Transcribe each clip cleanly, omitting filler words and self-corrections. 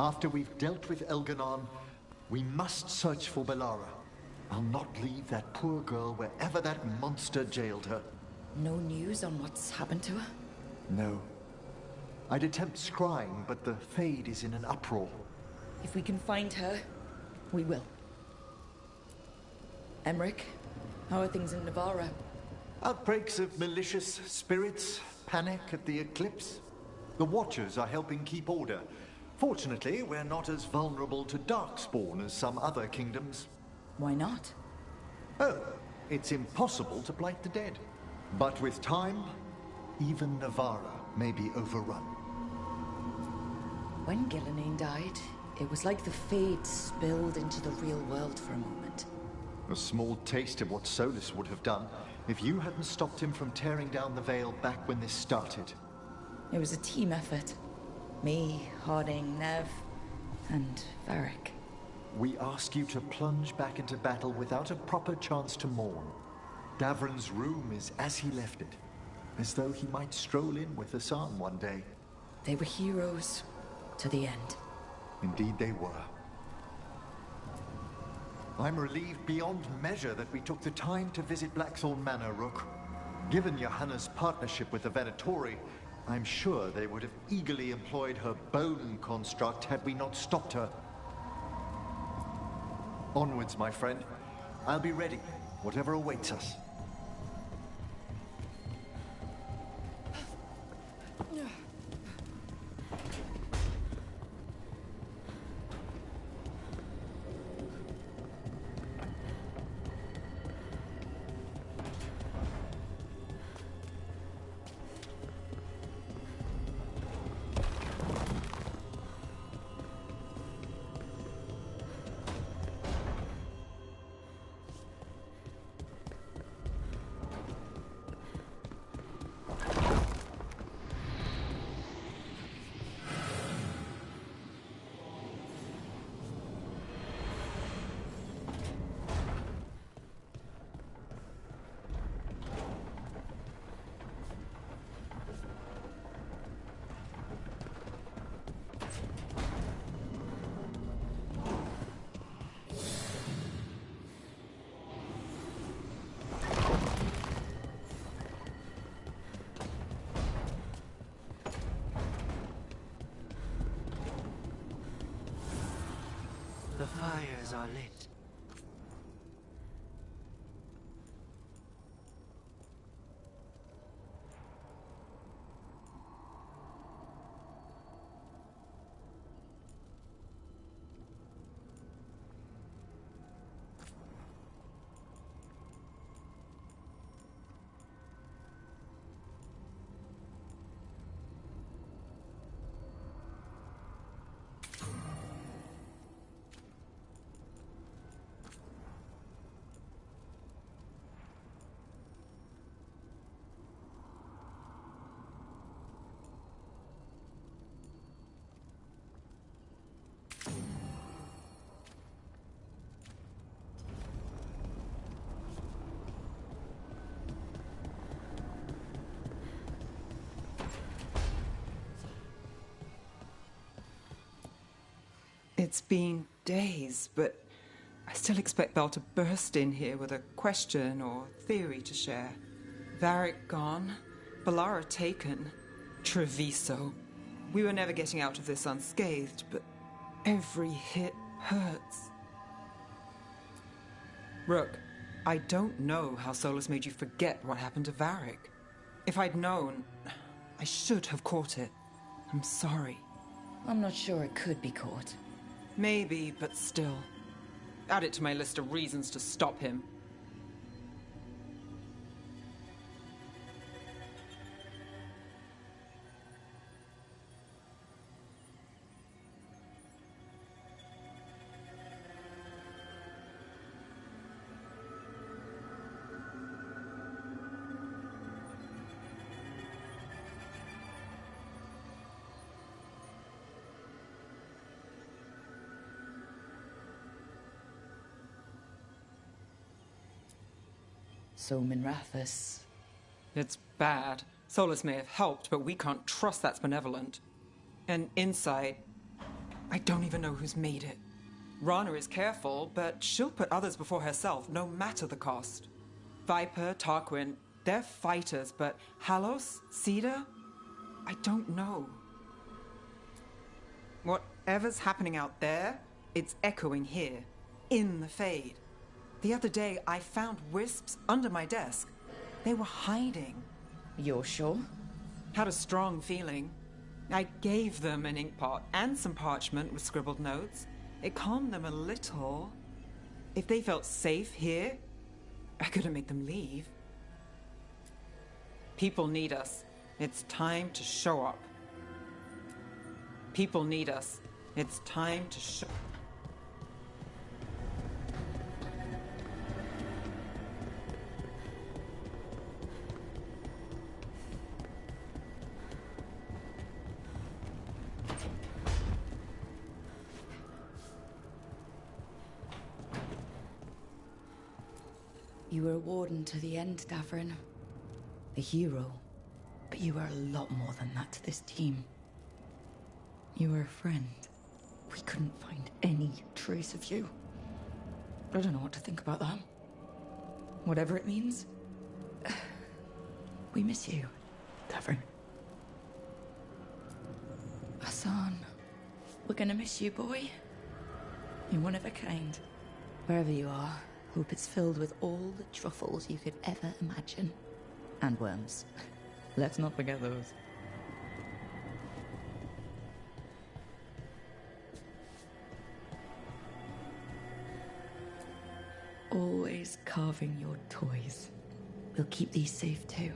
After we've dealt with Elganon, we must search for Bellara. I'll not leave that poor girl wherever that monster jailed her. No news on what's happened to her? No. I'd attempt scrying, but the Fade is in an uproar. If we can find her, we will. Emmerich, how are things in Navarra? Outbreaks of malicious spirits, panic at the eclipse. The Watchers are helping keep order. Fortunately, we're not as vulnerable to Darkspawn as some other kingdoms. Why not? Oh, it's impossible to blight the dead. But with time, even Navarra may be overrun. When Gillenane died, it was like the Fade spilled into the real world for a moment. A small taste of what Solus would have done if you hadn't stopped him from tearing down the Veil back when this started. It was a team effort. Me, Harding, Nev, and Varric. We ask you to plunge back into battle without a proper chance to mourn. Davron's room is as he left it, as though he might stroll in with Hassan one day. They were heroes to the end. Indeed they were. I'm relieved beyond measure that we took the time to visit Blackthorn Manor, Rook. Given Johanna's partnership with the Venatori, I'm sure they would have eagerly employed her bone construct had we not stopped her. Onwards, my friend. I'll be ready, whatever awaits us. The fires are lit. It's been days, but I still expect Belle to burst in here with a question or theory to share. Varric gone, Bellara taken, Treviso. We were never getting out of this unscathed, but every hit hurts. Rook, I don't know how Solus made you forget what happened to Varric. If I'd known, I should have caught it. I'm sorry. I'm not sure it could be caught. Maybe, but still. Add it to my list of reasons to stop him. So Minrathus. It's bad. Solus may have helped, but we can't trust that's benevolent. And insight, I don't even know who's made it. Rana is careful, but she'll put others before herself, no matter the cost. Viper, Tarquin, they're fighters, but Halos, Cedar? I don't know. Whatever's happening out there, it's echoing here, in the Fade. The other day, I found wisps under my desk. They were hiding. You're sure? Had a strong feeling. I gave them an inkpot and some parchment with scribbled notes. It calmed them a little. If they felt safe here, I couldn't make them leave. People need us. It's time to show up. People need us. It's time to show... You were a warden to the end, Davrin. A hero. But you were a lot more than that to this team. You were a friend. We couldn't find any trace of you. I don't know what to think about that. Whatever it means. We miss you, Davrin. Hassan. We're gonna miss you, boy. You're one of a kind. Wherever you are, hope it's filled with all the truffles you could ever imagine. And worms. Let's not forget those. Always carving your toys. We'll keep these safe too.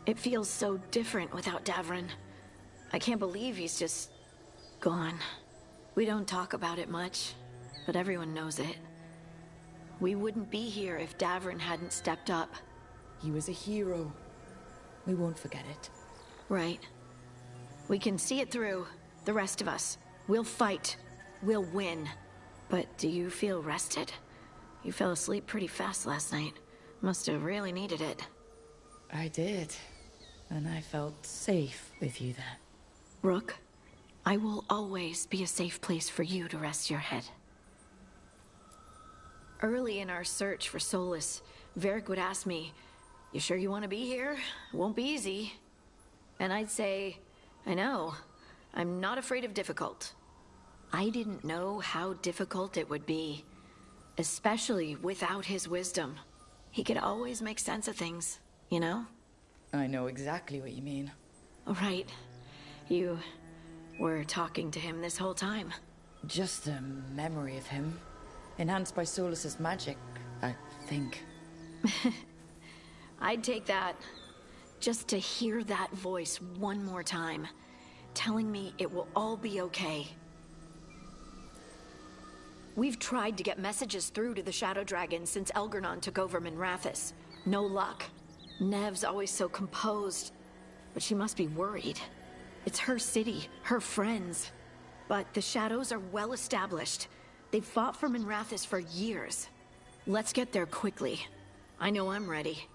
It feels so different without Davrin. I can't believe he's just gone. We don't talk about it much, but everyone knows it. We wouldn't be here if Davrin hadn't stepped up. He was a hero. We won't forget it. Right. We can see it through, the rest of us. We'll fight. We'll win. But do you feel rested? You fell asleep pretty fast last night. Must have really needed it. I did. And I felt safe with you there. Rook, I will always be a safe place for you to rest your head. Early in our search for Solus, Varric would ask me, "You sure you want to be here? It won't be easy." And I'd say, "I know. I'm not afraid of difficult." I didn't know how difficult it would be, especially without his wisdom. He could always make sense of things, you know? I know exactly what you mean. Right. You were talking to him this whole time. Just a memory of him. Enhanced by Solus's magic, I think. I'd take that. Just to hear that voice one more time, telling me it will all be okay. We've tried to get messages through to the Shadow Dragon since Elgernon took over Minrathous. No luck. Nev's always so composed, but she must be worried. It's her city, her friends. But the Shadows are well established. They've fought for Minrathous for years. Let's get there quickly. I know I'm ready.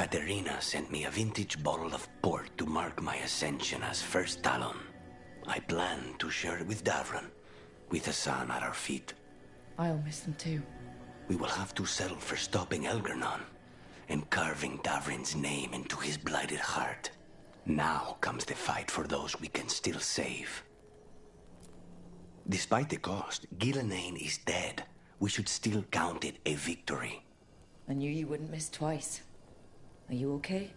Katerina sent me a vintage bottle of port to mark my ascension as First Talon. I plan to share it with Davron, with Hassan at our feet. I'll miss them too. We will have to settle for stopping Elgernon and carving Davrin's name into his blighted heart. Now comes the fight for those we can still save. Despite the cost, Gillenane is dead. We should still count it a victory. I knew you wouldn't miss twice. Are you okay?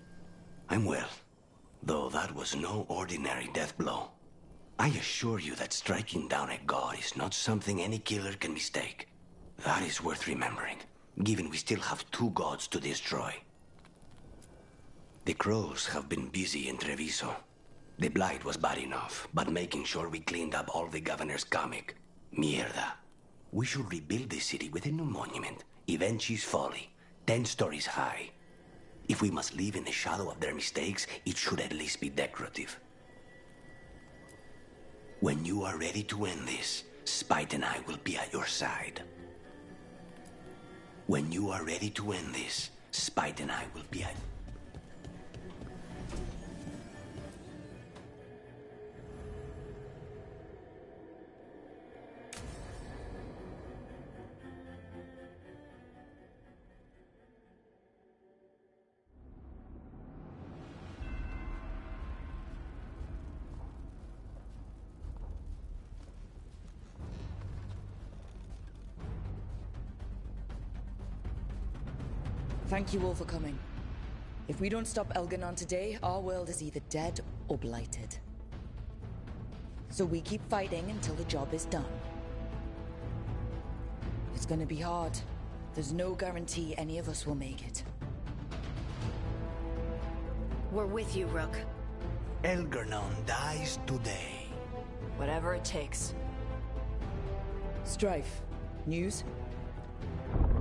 I'm well, though that was no ordinary death blow. I assure you that striking down a god is not something any killer can mistake. That is worth remembering, given we still have 2 gods to destroy. The crows have been busy in Treviso. The blight was bad enough, but making sure we cleaned up all the governor's comic. Mierda. We should rebuild the city with a new monument, Evenchi's Folly, 10 stories high. If we must live in the shadow of their mistakes, it should at least be decorative. When you are ready to end this, Spite and I will be at your side. When you are ready to end this, Spite and I will be at... Thank you all for coming. If we don't stop Elgernon today, our world is either dead or blighted. So we keep fighting until the job is done. It's gonna be hard. There's no guarantee any of us will make it. We're with you, Rook. Elgernon dies today. Whatever it takes. Strife, news?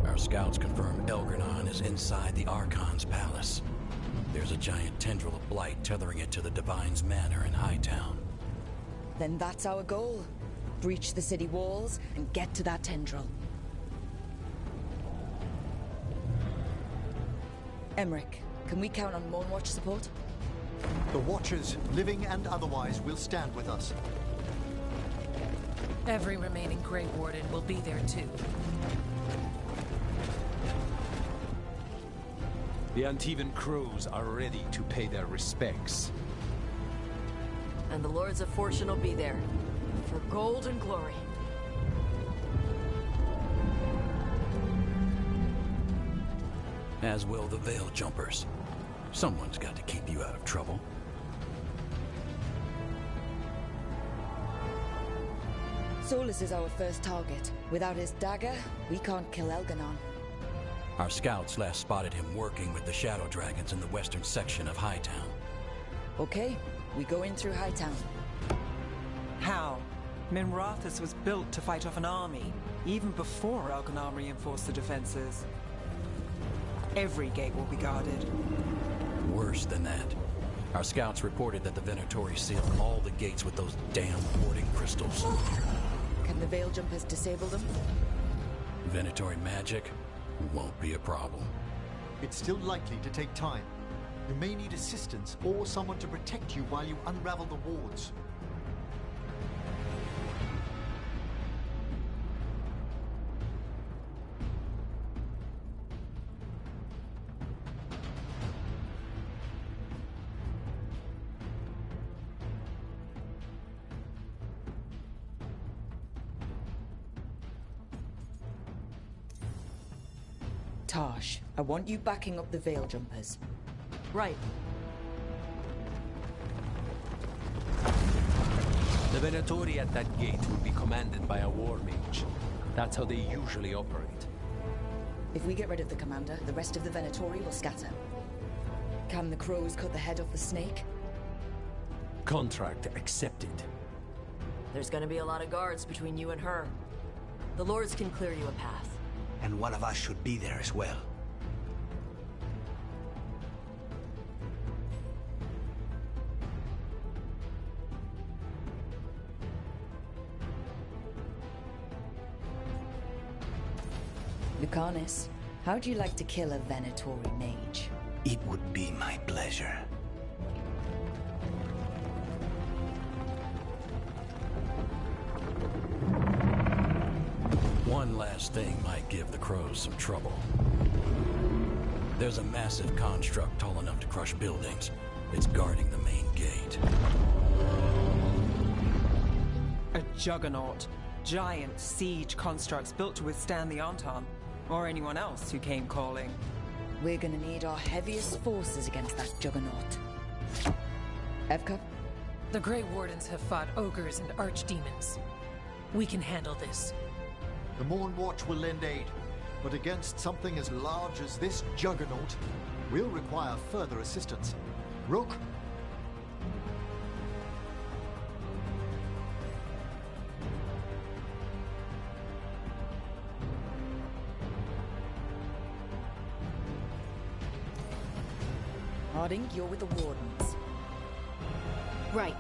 Our scouts confirm Elgernon is inside the Archon's palace. There's a giant tendril of blight tethering it to the Divine's manor in Hightown. Then that's our goal. Breach the city walls and get to that tendril. Emmerich, can we count on Moonwatch support? The Watchers, living and otherwise, will stand with us. Every remaining Grey Warden will be there too. The Antivan crows are ready to pay their respects. And the Lords of Fortune will be there. For gold and glory. As will the Veil Jumpers. Someone's got to keep you out of trouble. Solus is our first target. Without his dagger, we can't kill Elgernon. Our scouts last spotted him working with the Shadow Dragons in the western section of Hightown. Okay, we go in through Hightown. How? Minrathus was built to fight off an army, even before Elgernon reinforced the defenses. Every gate will be guarded. Worse than that. Our scouts reported that the Venatori sealed all the gates with those damn warding crystals. Can the Veil Jumpers disable them? Venatori magic won't be a problem. It's still likely to take time. You may need assistance or someone to protect you while you unravel the wards. Tarsh, I want you backing up the Veil Jumpers. Right. The Venatori at that gate will be commanded by a war mage. That's how they usually operate. If we get rid of the commander, the rest of the Venatori will scatter. Can the crows cut the head off the snake? Contract accepted. There's gonna be a lot of guards between you and her. The Lords can clear you a path. And one of us should be there as well. Lucanus, how'd you like to kill a Venatori mage? It would be my pleasure. One last thing might give the crows some trouble. There's a massive construct tall enough to crush buildings. It's guarding the main gate. A juggernaut. Giant siege constructs built to withstand the Anton. Or anyone else who came calling. We're gonna need our heaviest forces against that juggernaut. Evka? The Grey Wardens have fought ogres and archdemons. We can handle this. The Morn Watch will lend aid, but against something as large as this juggernaut, we'll require further assistance. Rook? Harding, you're with the Wardens. Right.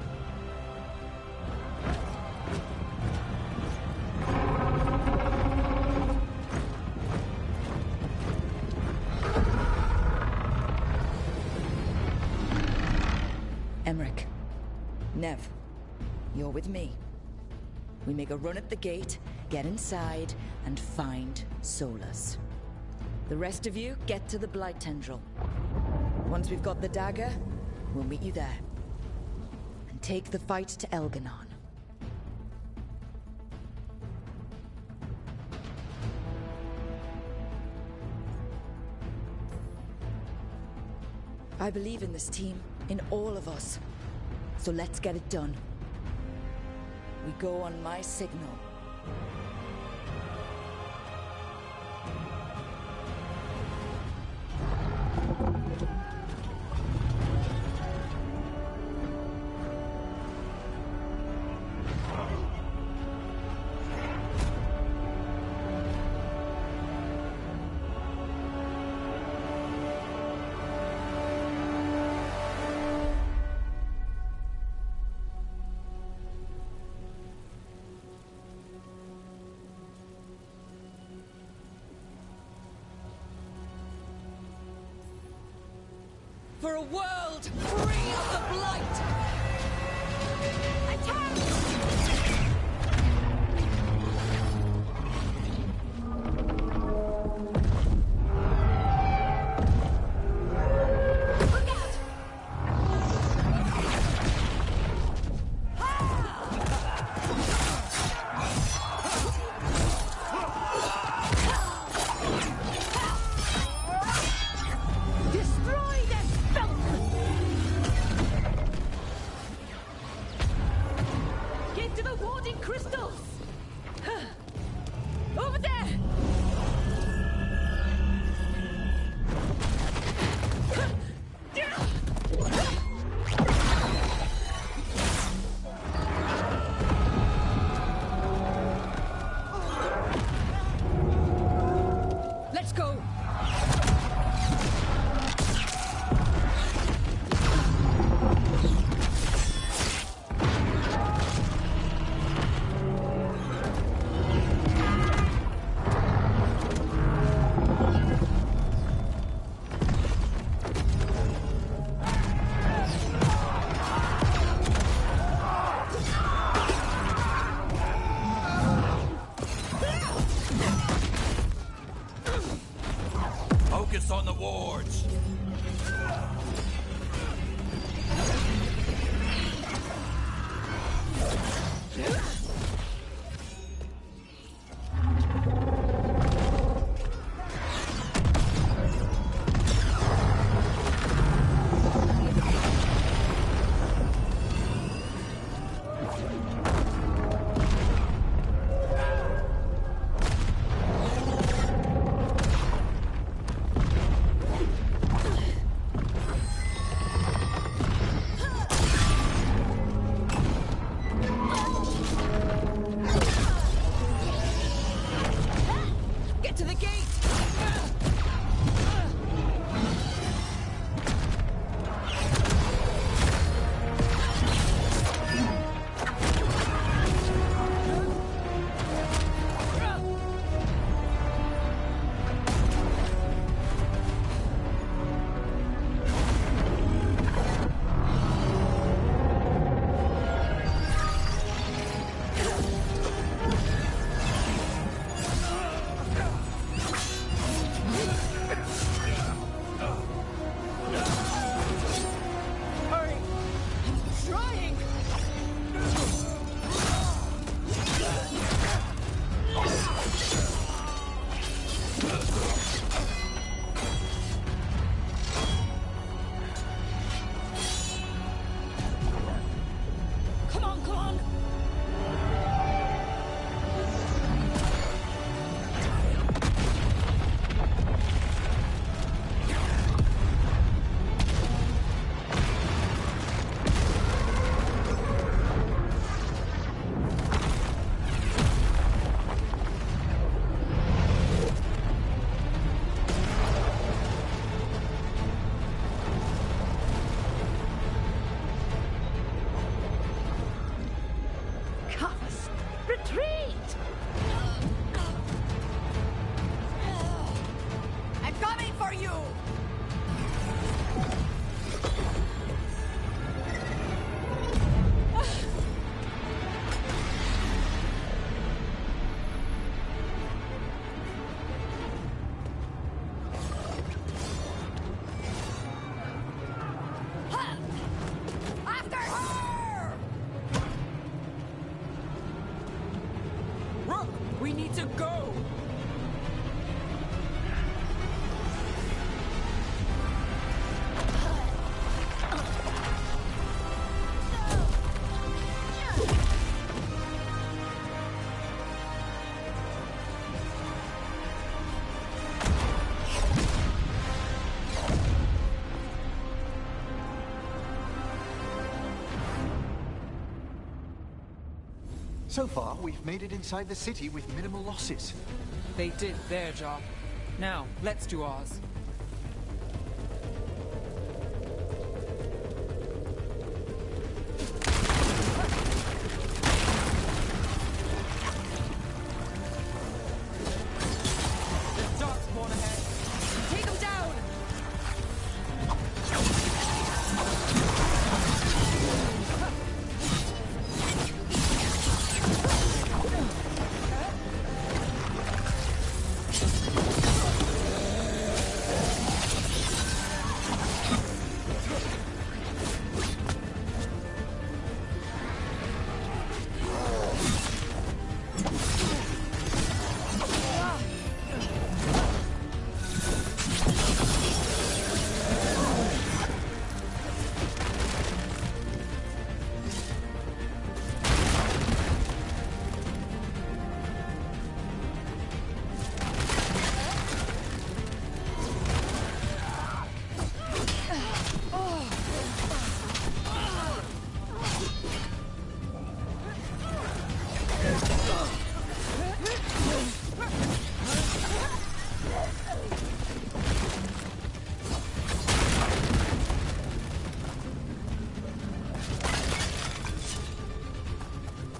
Emmerich. Nev. You're with me. We make a run at the gate, get inside, and find Solus. The rest of you, get to the Blight Tendril. Once we've got the dagger, we'll meet you there. And take the fight to Elganon. I believe in this team, in all of us. So let's get it done. We go on my signal. For a world free of the Blight! Focus on the wards. Rook, we need to go! So far, we've made it inside the city with minimal losses. They did their job. Now, let's do ours. There's dark spawn ahead. Take them down!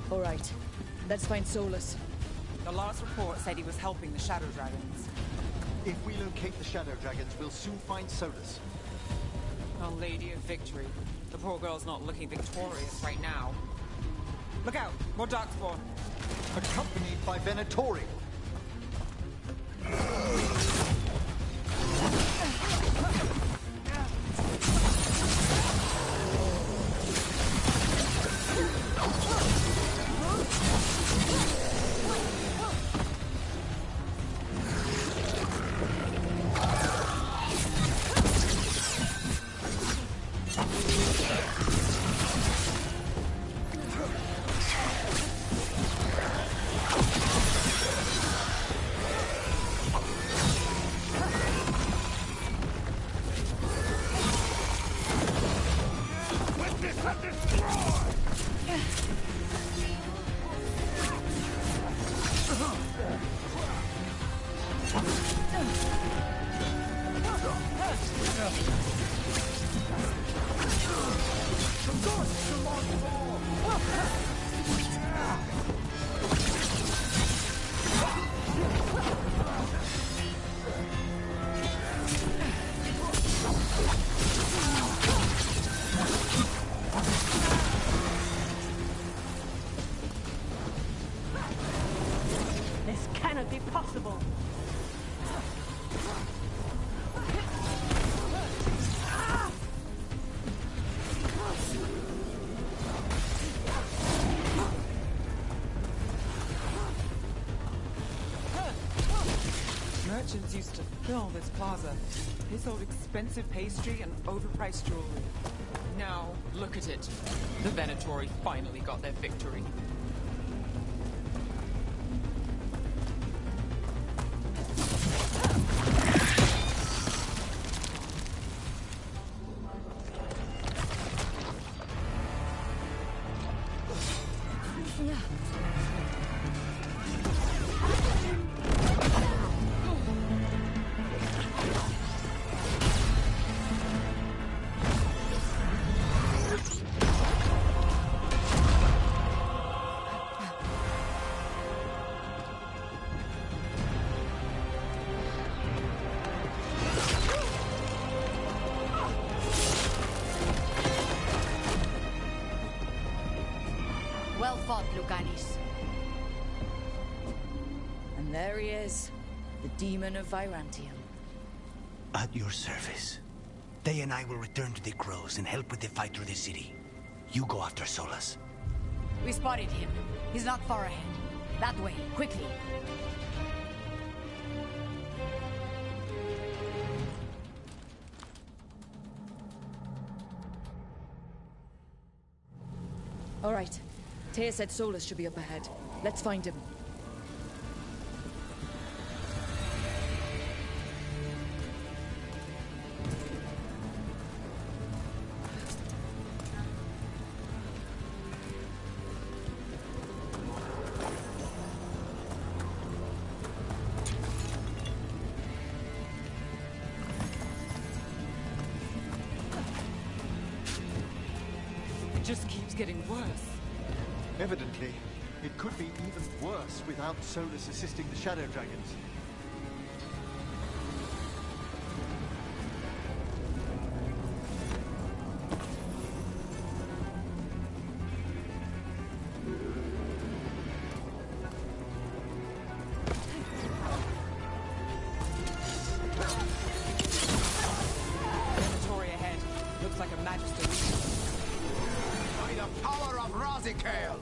All right, let's find Solus. The last report said he was helping the Shadow Dragons. If we locate the Shadow Dragons, we'll soon find Solus. Our Lady of Victory. The poor girl's not looking victorious right now. Look out! More darkspawn! Accompanied by Venatori. This cannot be possible. Merchants used to fill this plaza. They sold expensive pastry and overpriced jewelry. Now, look at it. The Venatori finally got their victory. Well fought, Lucanis. And there he is, the demon of Virantium. At your service. They and I will return to the Crows and help with the fight through the city. You go after Solus. We spotted him. He's not far ahead. That way, quickly. All right. Taya said Solus should be up ahead. Let's find him. It just keeps getting worse. Evidently, it could be even worse without Solus assisting the Shadow Dragons. Inventory ahead. Looks like a magister. By the power of Razikale!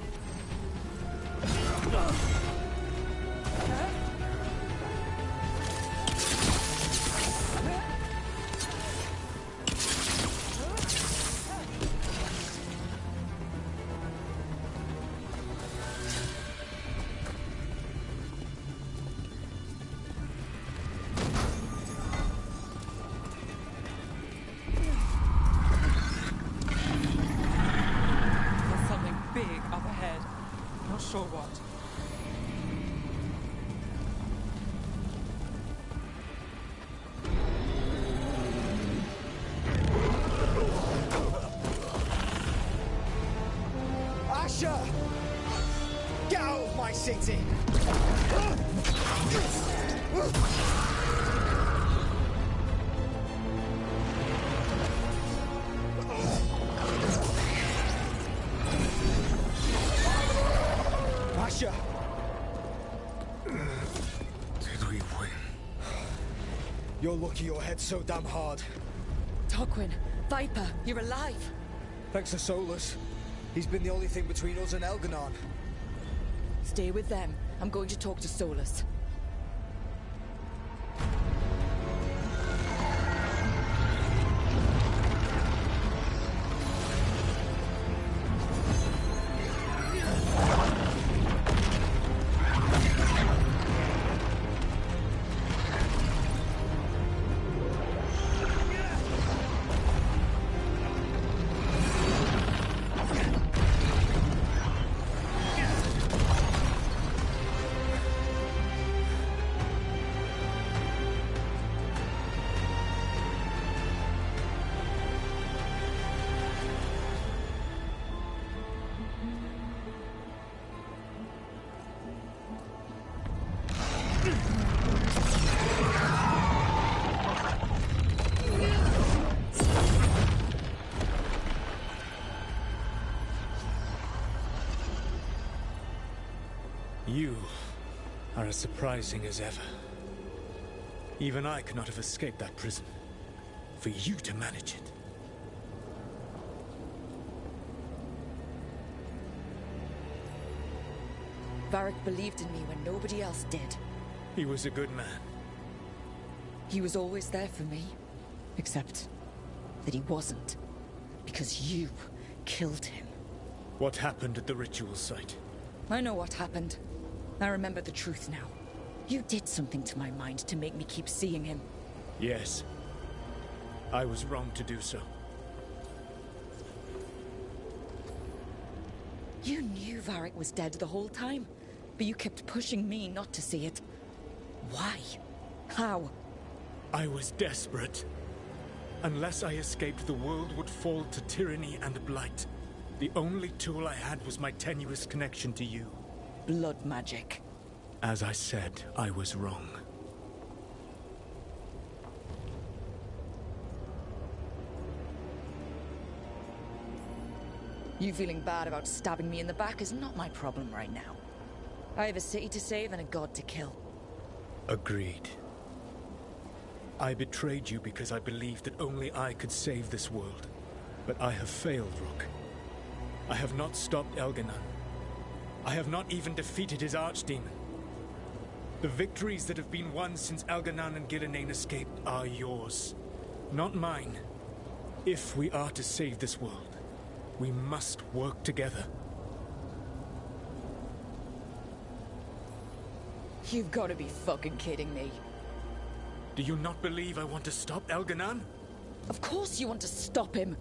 There's something big up ahead. Not sure what. Asher! Get out of my city! Asher! Did we win? You're lucky your head's so damn hard. Tarquin, Viper, you're alive. Thanks to Solus. He's been the only thing between us and Elganon. Stay with them. I'm going to talk to Solus. You are as surprising as ever. Even I could not have escaped that prison. For you to manage it. Varric believed in me when nobody else did. He was a good man. He was always there for me. Except that he wasn't. Because you killed him. What happened at the ritual site? I know what happened. I remember the truth now. You did something to my mind to make me keep seeing him. Yes. I was wrong to do so. You knew Varric was dead the whole time, but you kept pushing me not to see it. Why? How? I was desperate. Unless I escaped, the world would fall to tyranny and blight. The only tool I had was my tenuous connection to you. Blood magic. As I said, I was wrong. You feeling bad about stabbing me in the back is not my problem right now. I have a city to save and a god to kill. Agreed. I betrayed you because I believed that only I could save this world. But I have failed, Rook. I have not stopped Elganon. I have not even defeated his archdemon. The victories that have been won since Elganan and Gillenane escaped are yours, not mine. If we are to save this world, we must work together. You've got to be fucking kidding me. Do you not believe I want to stop Elganan? Of course you want to stop him.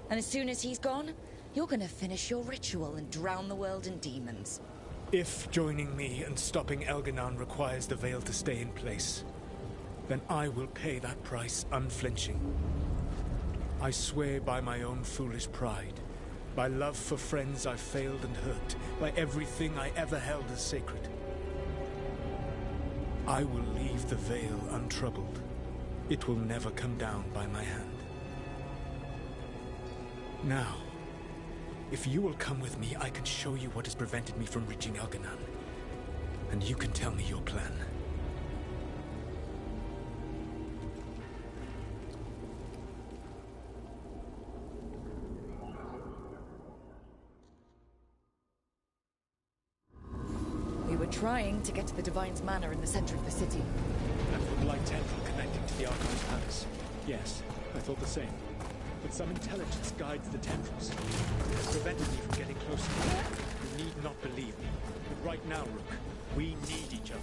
And as soon as he's gone, you're gonna finish your ritual and drown the world in demons. If joining me and stopping Elganan requires the veil to stay in place, then I will pay that price unflinching. I swear by my own foolish pride, by love for friends I've failed and hurt, by everything I ever held as sacred. I will leave the veil untroubled. It will never come down by my hand. Now, if you will come with me, I can show you what has prevented me from reaching Elganan. And you can tell me your plan. We were trying to get to the Divine's Manor in the center of the city. And the Blight Temple connecting to the Archive's Palace. Yes, I thought the same. But some intelligence guides the templars. It has prevented me from getting close to you. You need not believe me. But right now, Rook, we need each other.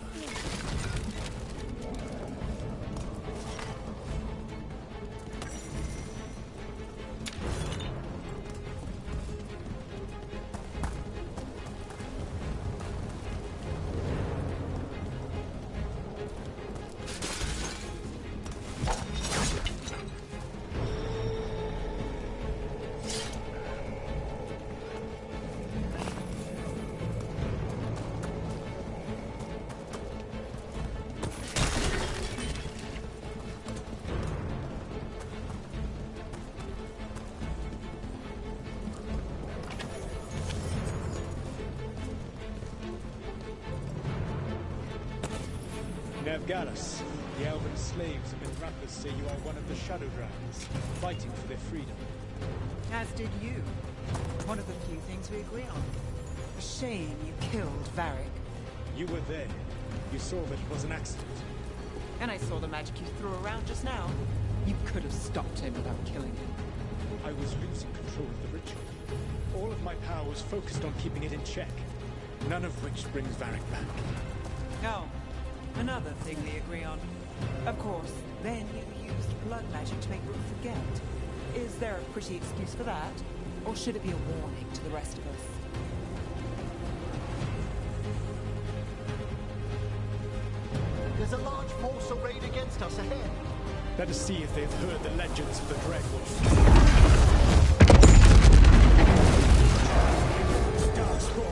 Gallus, the elven slaves of Minrathous say you are one of the Shadow Dragons, fighting for their freedom. As did you. One of the few things we agree on. A shame you killed Varric. You were there. You saw that it was an accident. And I saw the magic you threw around just now. You could have stopped him without killing him. I was losing control of the ritual. All of my power was focused on keeping it in check, none of which brings Varric back. Oh. Another thing we agree on. Of course, then you used blood magic to make Rook forget. Is there a pretty excuse for that? Or should it be a warning to the rest of us? There's a large force arrayed against us ahead. Let us see if they've heard the legends of the Dreadwolf. Darkspawn.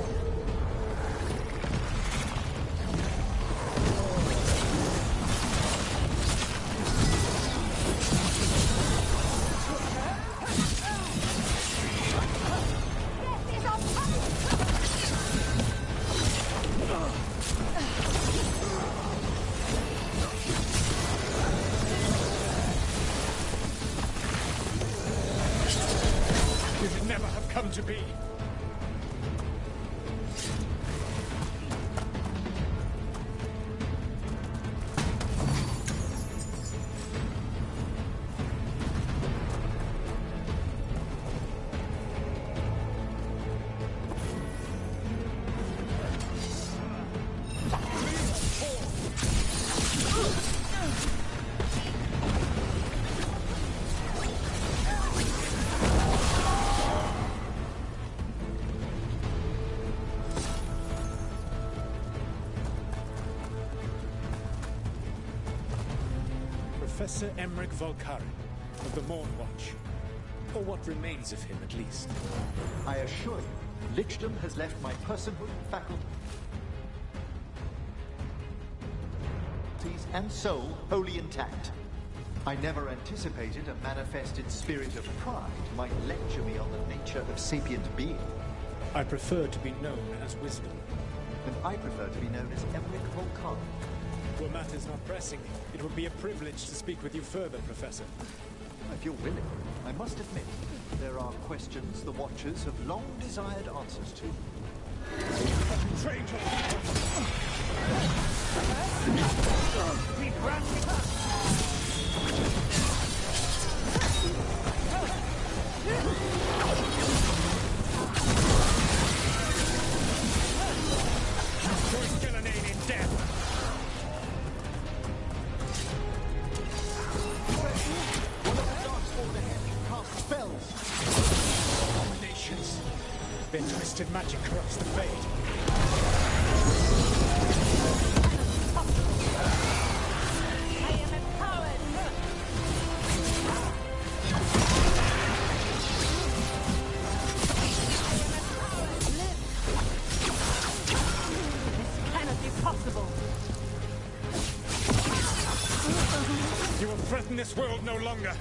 To be. Professor Emmerich Volkari of the Morn Watch. Or what remains of him, at least. I assure you, Lichdom has left my personhood, faculties, and soul wholly intact. I never anticipated a manifested spirit of pride might lecture me on the nature of sapient being. I prefer to be known as Wisdom. And I prefer to be known as Emmerich Volkari. Well, matters not pressing. It would be a privilege to speak with you further, Professor. If you're willing, I must admit, there are questions the Watchers have long desired answers to. Their twisted magic corrupts the fade. I am empowered! This cannot be possible! You will threaten this world no longer.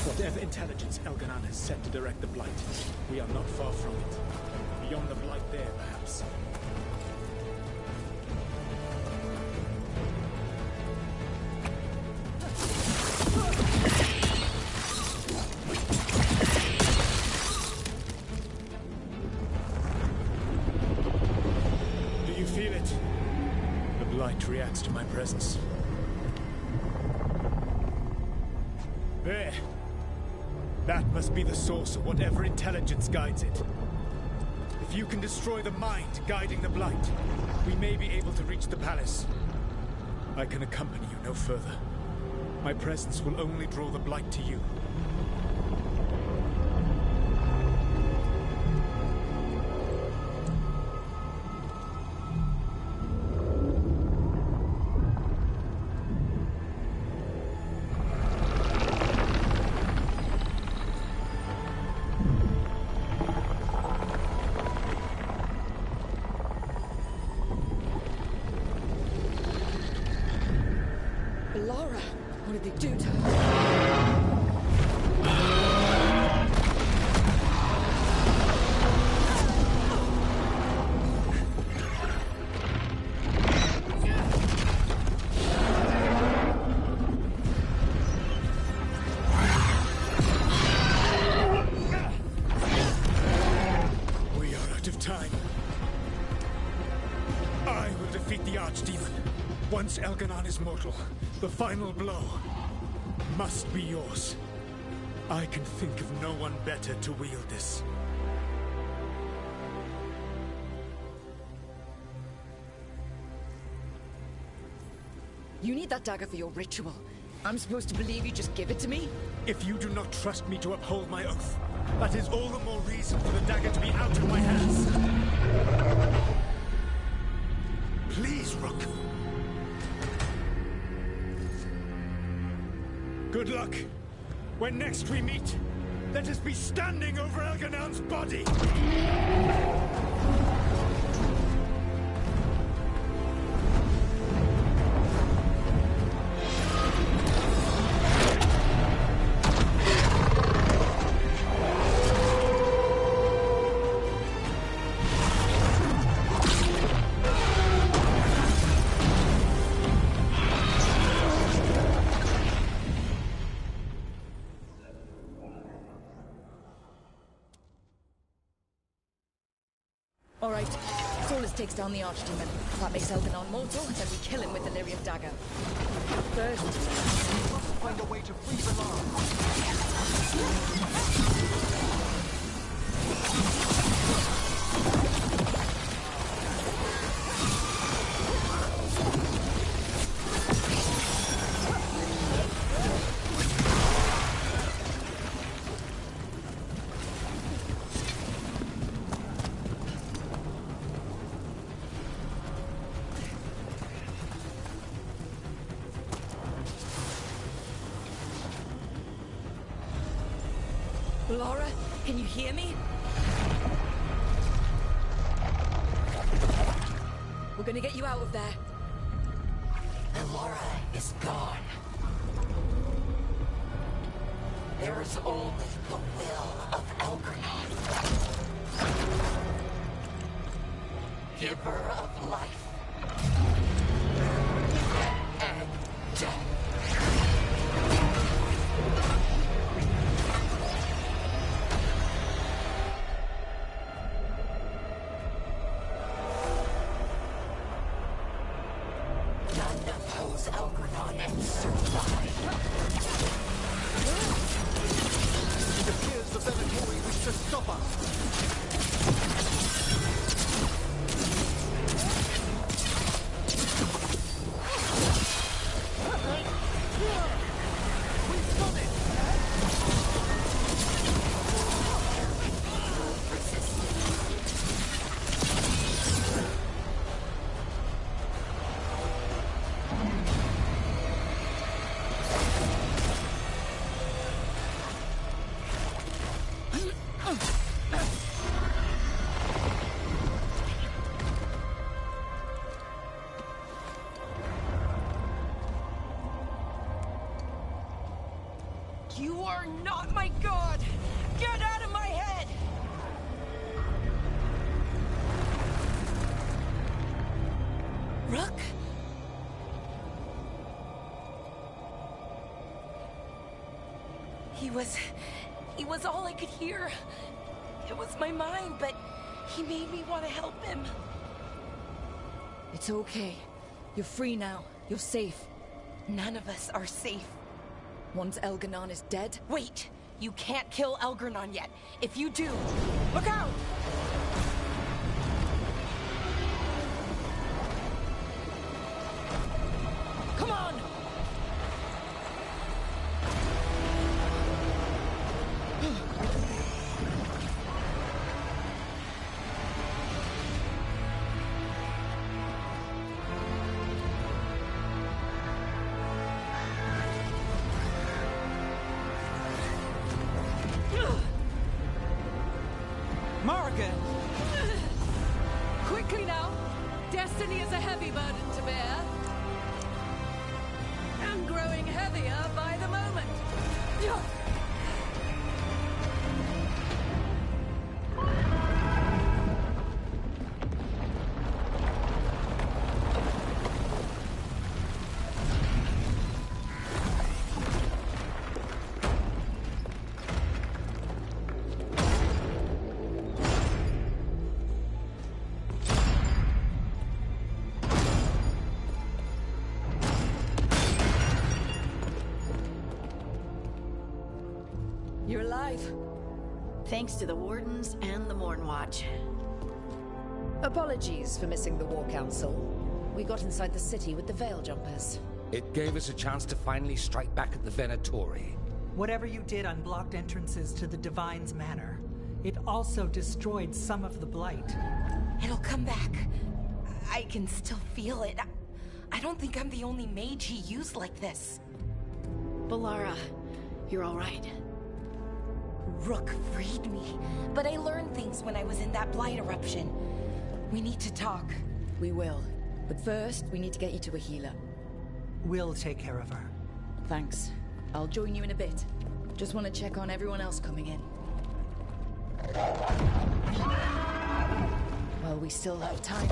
Whatever intelligence Elganon has sent to direct the Blight, we are not far from it. Beyond the Blight there, perhaps. Do you feel it? The Blight reacts to my presence. There. That must be the source of whatever intelligence guides it. If you can destroy the mind guiding the Blight, we may be able to reach the palace. I can accompany you no further. My presence will only draw the Blight to you. Laura, what did they do to her? We are out of time. I will defeat the Archdemon. Once Elganon is mortal, the final blow must be yours. I can think of no one better to wield this. You need that dagger for your ritual. I'm supposed to believe you just give it to me? If you do not trust me to uphold my oath, that is all the more reason for the dagger to be out of my hands. Please, Rook. Good luck. When next we meet, let us be standing over Elganon's body! takes down the Archdemon. That makes Elganon mortal, then we kill him with the Lyrium dagger. First, We must find a way to free Laura, can you hear me? We're gonna get you out of there. Laura is gone. There is only the will of Elgranon, giver of life and death. Elgranon and survive. It appears the Venatori wish to stop us. We've done it! You are not my god! Get out of my head! Rook? He was all I could hear. It was my mind, but he made me want to help him. It's okay. You're free now. You're safe. None of us are safe. Once Elganon is dead... Wait! You can't kill Elganon yet. If you do, look out! Come on! Morrigan! Quickly now! Destiny is a heavy burden to bear. And growing heavier by the moment. You're alive. Thanks to the Wardens and the Mornwatch. Apologies for missing the War Council. We got inside the city with the Veil Jumpers. It gave us a chance to finally strike back at the Venatori. Whatever you did unblocked entrances to the Divine's Manor. It also destroyed some of the Blight. It'll come back. I can still feel it. I don't think I'm the only mage he used like this. Balara, you're all right. Rook freed me, but I learned things when I was in that Blight eruption. We need to talk. We will. But first, we need to get you to a healer. We'll take care of her. Thanks. I'll join you in a bit. Just want to check on everyone else coming in. Well, we still have time.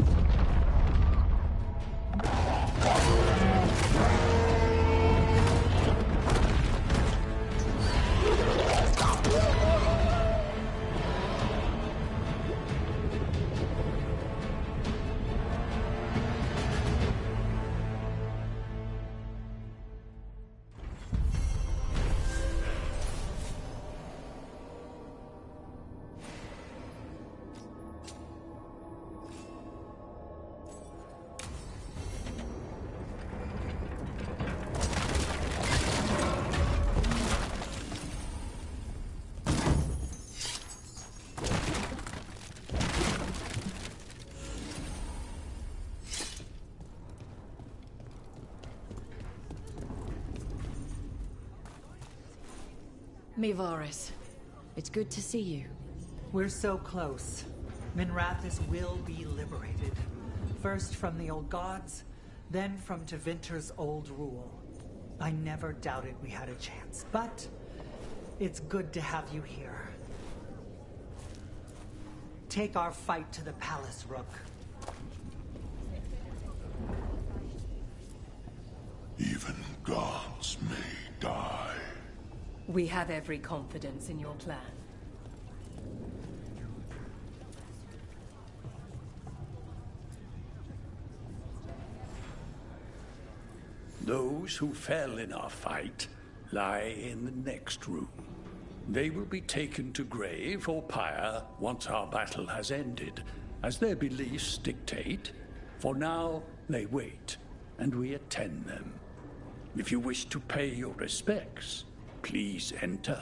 Mivaris, it's good to see you. We're so close. Minrathous will be liberated. First from the old gods, then from Tevinter's old rule. I never doubted we had a chance, but it's good to have you here. Take our fight to the palace, Rook. Even gods may die. We have every confidence in your plan. Those who fell in our fight lie in the next room. They will be taken to grave or pyre once our battle has ended, as their beliefs dictate. For now, they wait, and we attend them. If you wish to pay your respects, please enter.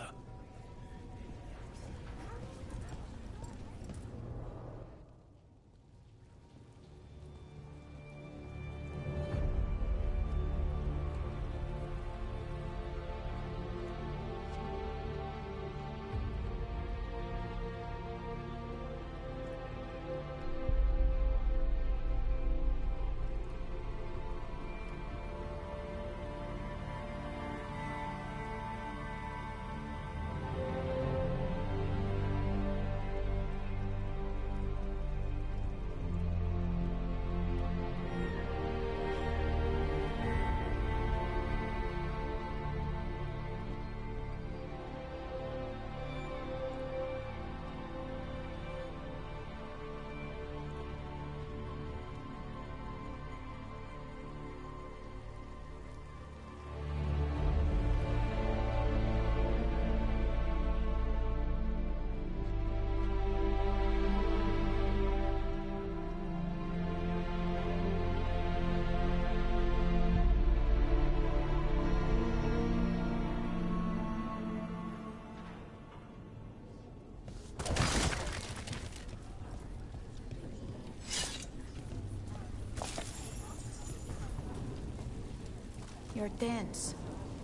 You're dense.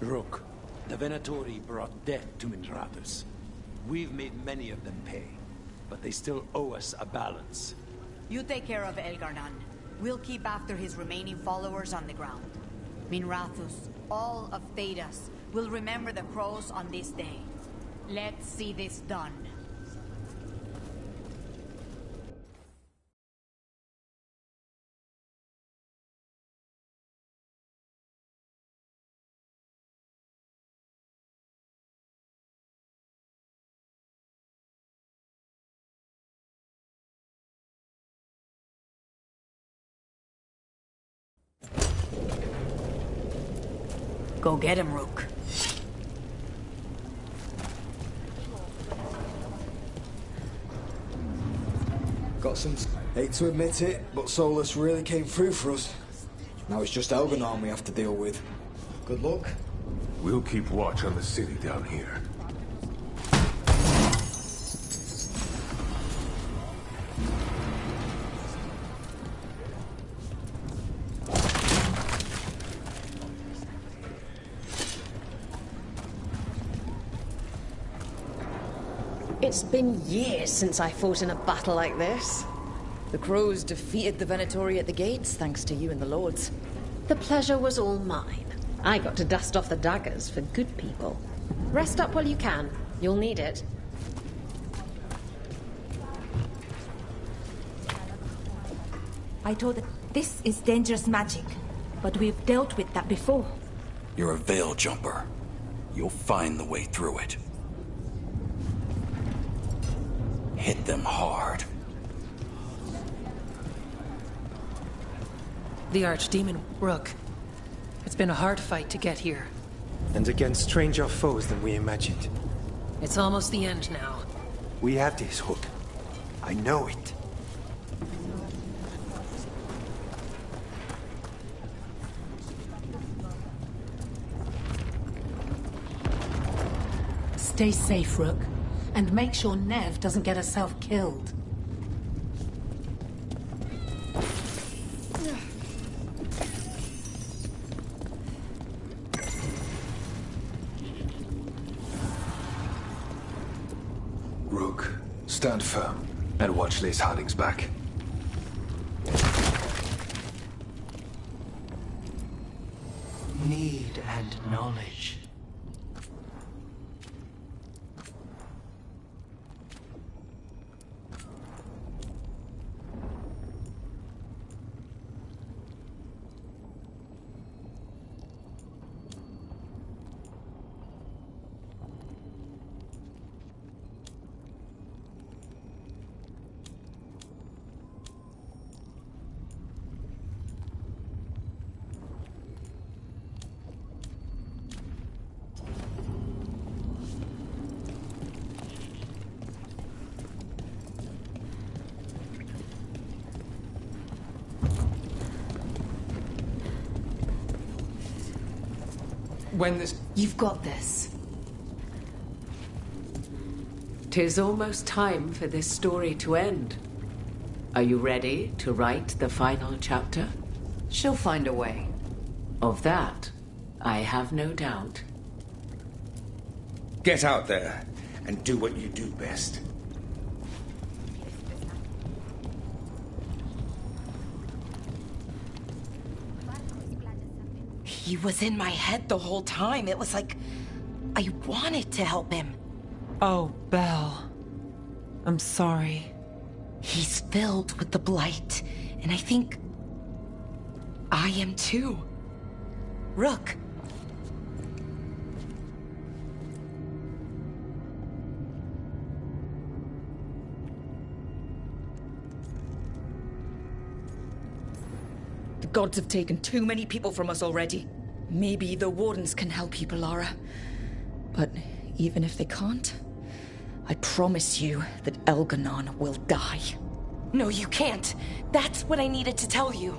Rook, the Venatori brought death to Minrathous. We've made many of them pay, but they still owe us a balance. You take care of Elgar'nan. We'll keep after his remaining followers on the ground. Minrathous, all of Thedas, will remember the crows on this day. Let's see this done. Go get him, Rook. Got some... Hate to admit it, but Solus really came through for us. Now it's just Elgar'nan we have to deal with. Good luck. We'll keep watch on the city down here. It's been years since I fought in a battle like this. The Crows defeated the Venatori at the gates, thanks to you and the Lords. The pleasure was all mine. I got to dust off the daggers for good people. Rest up while you can. You'll need it. I thought that this is dangerous magic, but we've dealt with that before. You're a veil jumper. You'll find the way through it. Hit them hard. The Archdemon, Rook. It's been a hard fight to get here. And against stranger foes than we imagined. It's almost the end now. We have this, Hook. I know it. Stay safe, Rook. And make sure Nev doesn't get herself killed. Stand firm, and watch Liz Harding's back. Need and knowledge. When this... You've got this. 'Tis almost time for this story to end. Are you ready to write the final chapter? She'll find a way. Of that, I have no doubt. Get out there and do what you do best. He was in my head the whole time. It was like I wanted to help him. Oh, Belle. I'm sorry. He's filled with the blight, and I think I am too. Rook. The gods have taken too many people from us already. Maybe the Wardens can help you, Balara. But even if they can't, I promise you that Elganon will die. No, you can't. That's what I needed to tell you.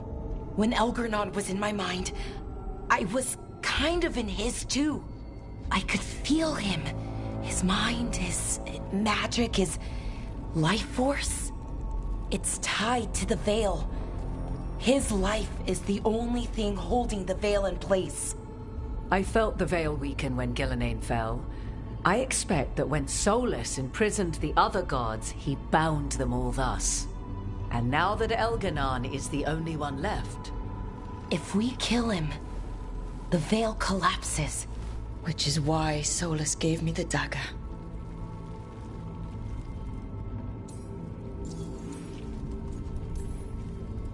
When Elgarnon was in my mind, I was kind of in his too. I could feel him. His mind, his magic, his life force. It's tied to the Veil. His life is the only thing holding the Veil in place. I felt the Veil weaken when Gillenane fell. I expect that when Solus imprisoned the other gods, he bound them all thus. And now that Elganon is the only one left... If we kill him, the Veil collapses. Which is why Solus gave me the dagger.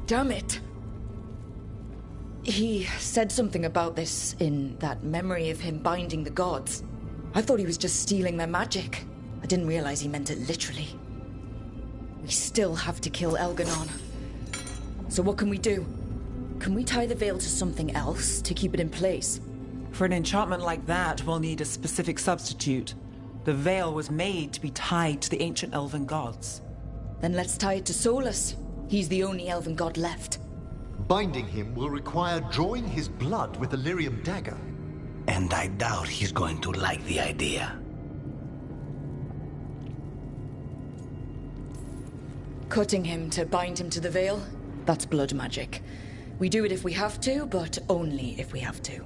Damn it! He said something about this in that memory of him binding the gods. I thought he was just stealing their magic. I didn't realize he meant it literally. We still have to kill Elganon. So what can we do? Can we tie the veil to something else to keep it in place? For an enchantment like that, we'll need a specific substitute. The veil was made to be tied to the ancient elven gods. Then let's tie it to Solus. He's the only elven god left. Binding him will require drawing his blood with the lyrium dagger. And I doubt he's going to like the idea. Cutting him to bind him to the veil? That's blood magic. We do it if we have to, but only if we have to.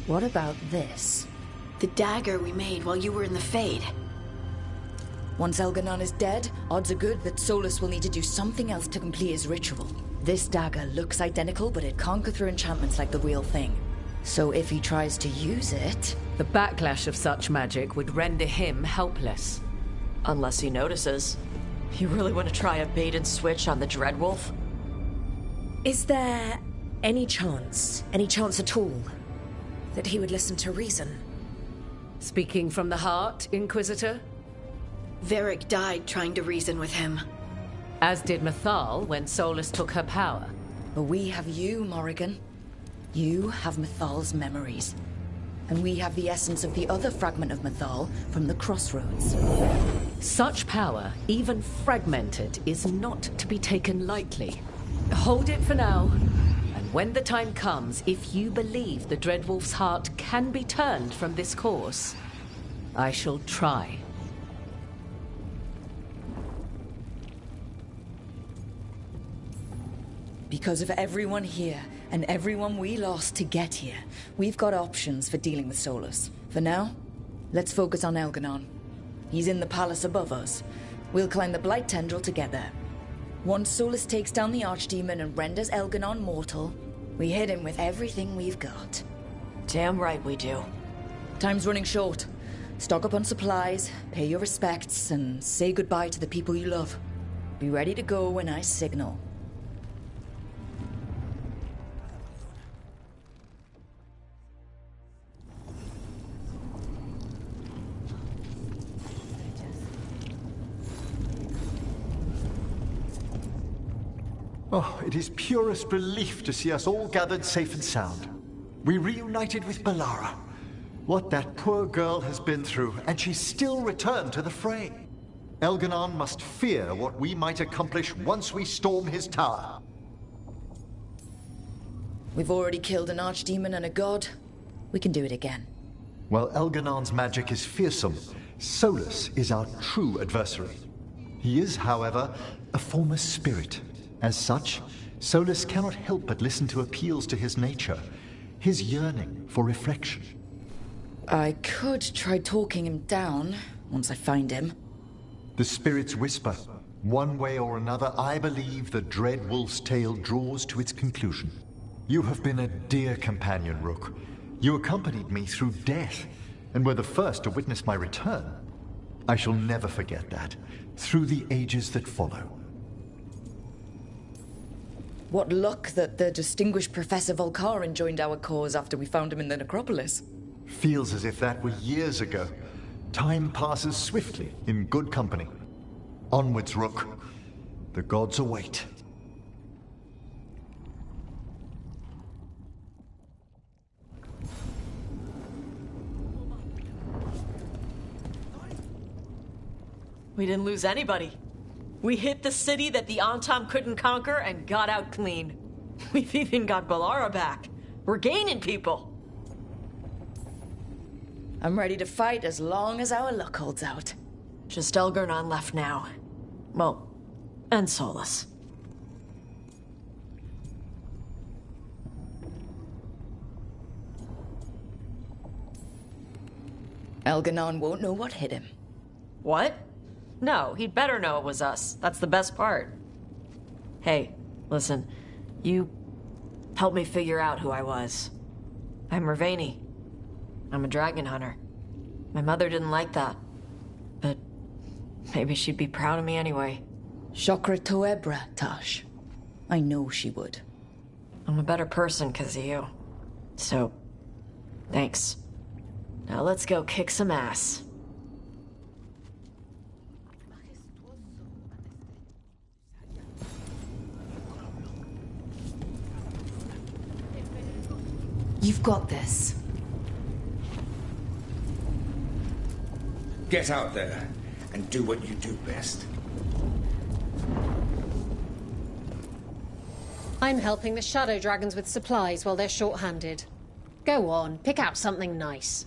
What about this? The dagger we made while you were in the Fade. Once Elganon is dead, odds are good that Solus will need to do something else to complete his ritual. This dagger looks identical, but it can't go through enchantments like the real thing. So if he tries to use it... The backlash of such magic would render him helpless. Unless he notices. You really want to try a bait and switch on the Dreadwolf? Is there any chance at all, that he would listen to reason? Speaking from the heart, Inquisitor? Varric died trying to reason with him. As did Mythal when Solus took her power. But we have you, Morrigan. You have Mythal's memories. And we have the essence of the other fragment of Mythal from the Crossroads. Such power, even fragmented, is not to be taken lightly. Hold it for now. And when the time comes, if you believe the Dreadwolf's heart can be turned from this course, I shall try. Because of everyone here, and everyone we lost to get here, we've got options for dealing with Solus. For now, let's focus on Elganon. He's in the palace above us. We'll climb the Blight Tendril together. Once Solus takes down the Archdemon and renders Elganon mortal, we hit him with everything we've got. Damn right we do. Time's running short. Stock up on supplies, pay your respects, and say goodbye to the people you love. Be ready to go when I signal. Oh, it is purest relief to see us all gathered safe and sound. We reunited with Balara. What that poor girl has been through, and she's still returned to the fray. Elganon must fear what we might accomplish once we storm his tower. We've already killed an Archdemon and a god. We can do it again. While Elganon's magic is fearsome, Solus is our true adversary. He is, however, a former spirit. As such, Solus cannot help but listen to appeals to his nature, his yearning for reflection. I could try talking him down once I find him. The spirits whisper. One way or another, I believe the dread wolf's tale draws to its conclusion. You have been a dear companion, Rook. You accompanied me through death, and were the first to witness my return. I shall never forget that, through the ages that follow. What luck that the distinguished Professor Volcarin joined our cause after we found him in the necropolis. Feels as if that were years ago. Time passes swiftly in good company. Onwards, Rook. The gods await. We didn't lose anybody. We hit the city that the Antam couldn't conquer and got out clean. We've even got Balara back. We're gaining people. I'm ready to fight as long as our luck holds out. Just Elgarnon left now. Well, and Solus. Elganon won't know what hit him. What? No, he'd better know it was us. That's the best part. Hey, listen. You helped me figure out who I was. I'm Ravani. I'm a dragon hunter. My mother didn't like that. But maybe she'd be proud of me anyway. Chakra Toebra, Tash. I know she would. I'm a better person because of you. So, thanks. Now let's go kick some ass. You've got this. Get out there and do what you do best. I'm helping the Shadow Dragons with supplies while they're short-handed. Go on, pick out something nice.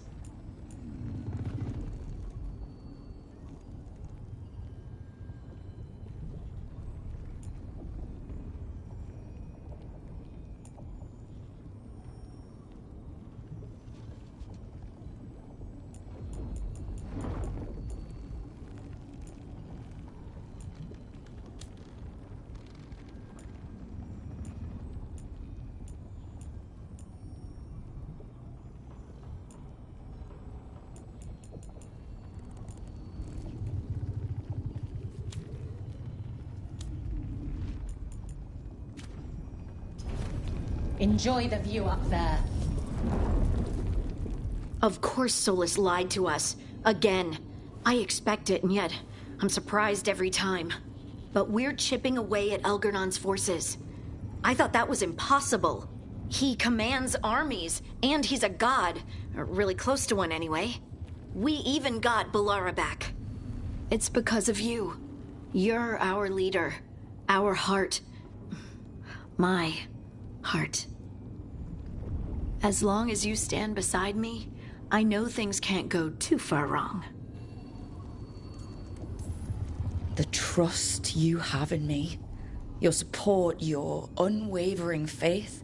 Enjoy the view up there. Of course Solus lied to us. Again. I expect it, and yet I'm surprised every time. But we're chipping away at Elgarnon's forces. I thought that was impossible. He commands armies, and he's a god. Or really close to one, anyway. We even got Balara back. It's because of you. You're our leader. Our heart. My heart. As long as you stand beside me, I know things can't go too far wrong. The trust you have in me, your support, your unwavering faith,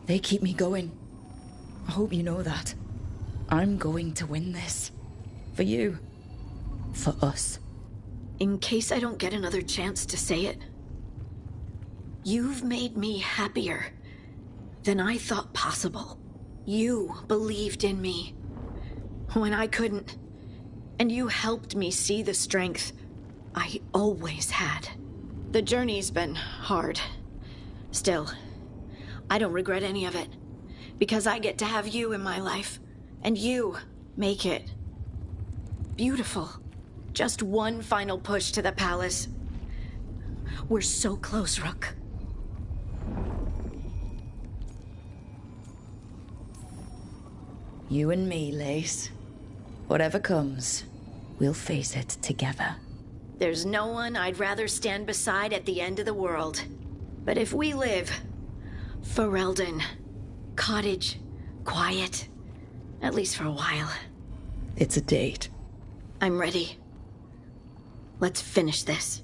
they keep me going. I hope you know that. I'm going to win this. For you. for us. In case I don't get another chance to say it, you've made me happier than I thought possible. You believed in me when I couldn't, and you helped me see the strength I always had. The journey's been hard. Still, I don't regret any of it, because I get to have you in my life, and you make it beautiful. Just one final push to the palace. We're so close, Rook. You and me, Lace. Whatever comes, we'll face it together. There's no one I'd rather stand beside at the end of the world. But if we live, Ferelden, cottage, quiet, at least for a while. It's a date. I'm ready. Let's finish this.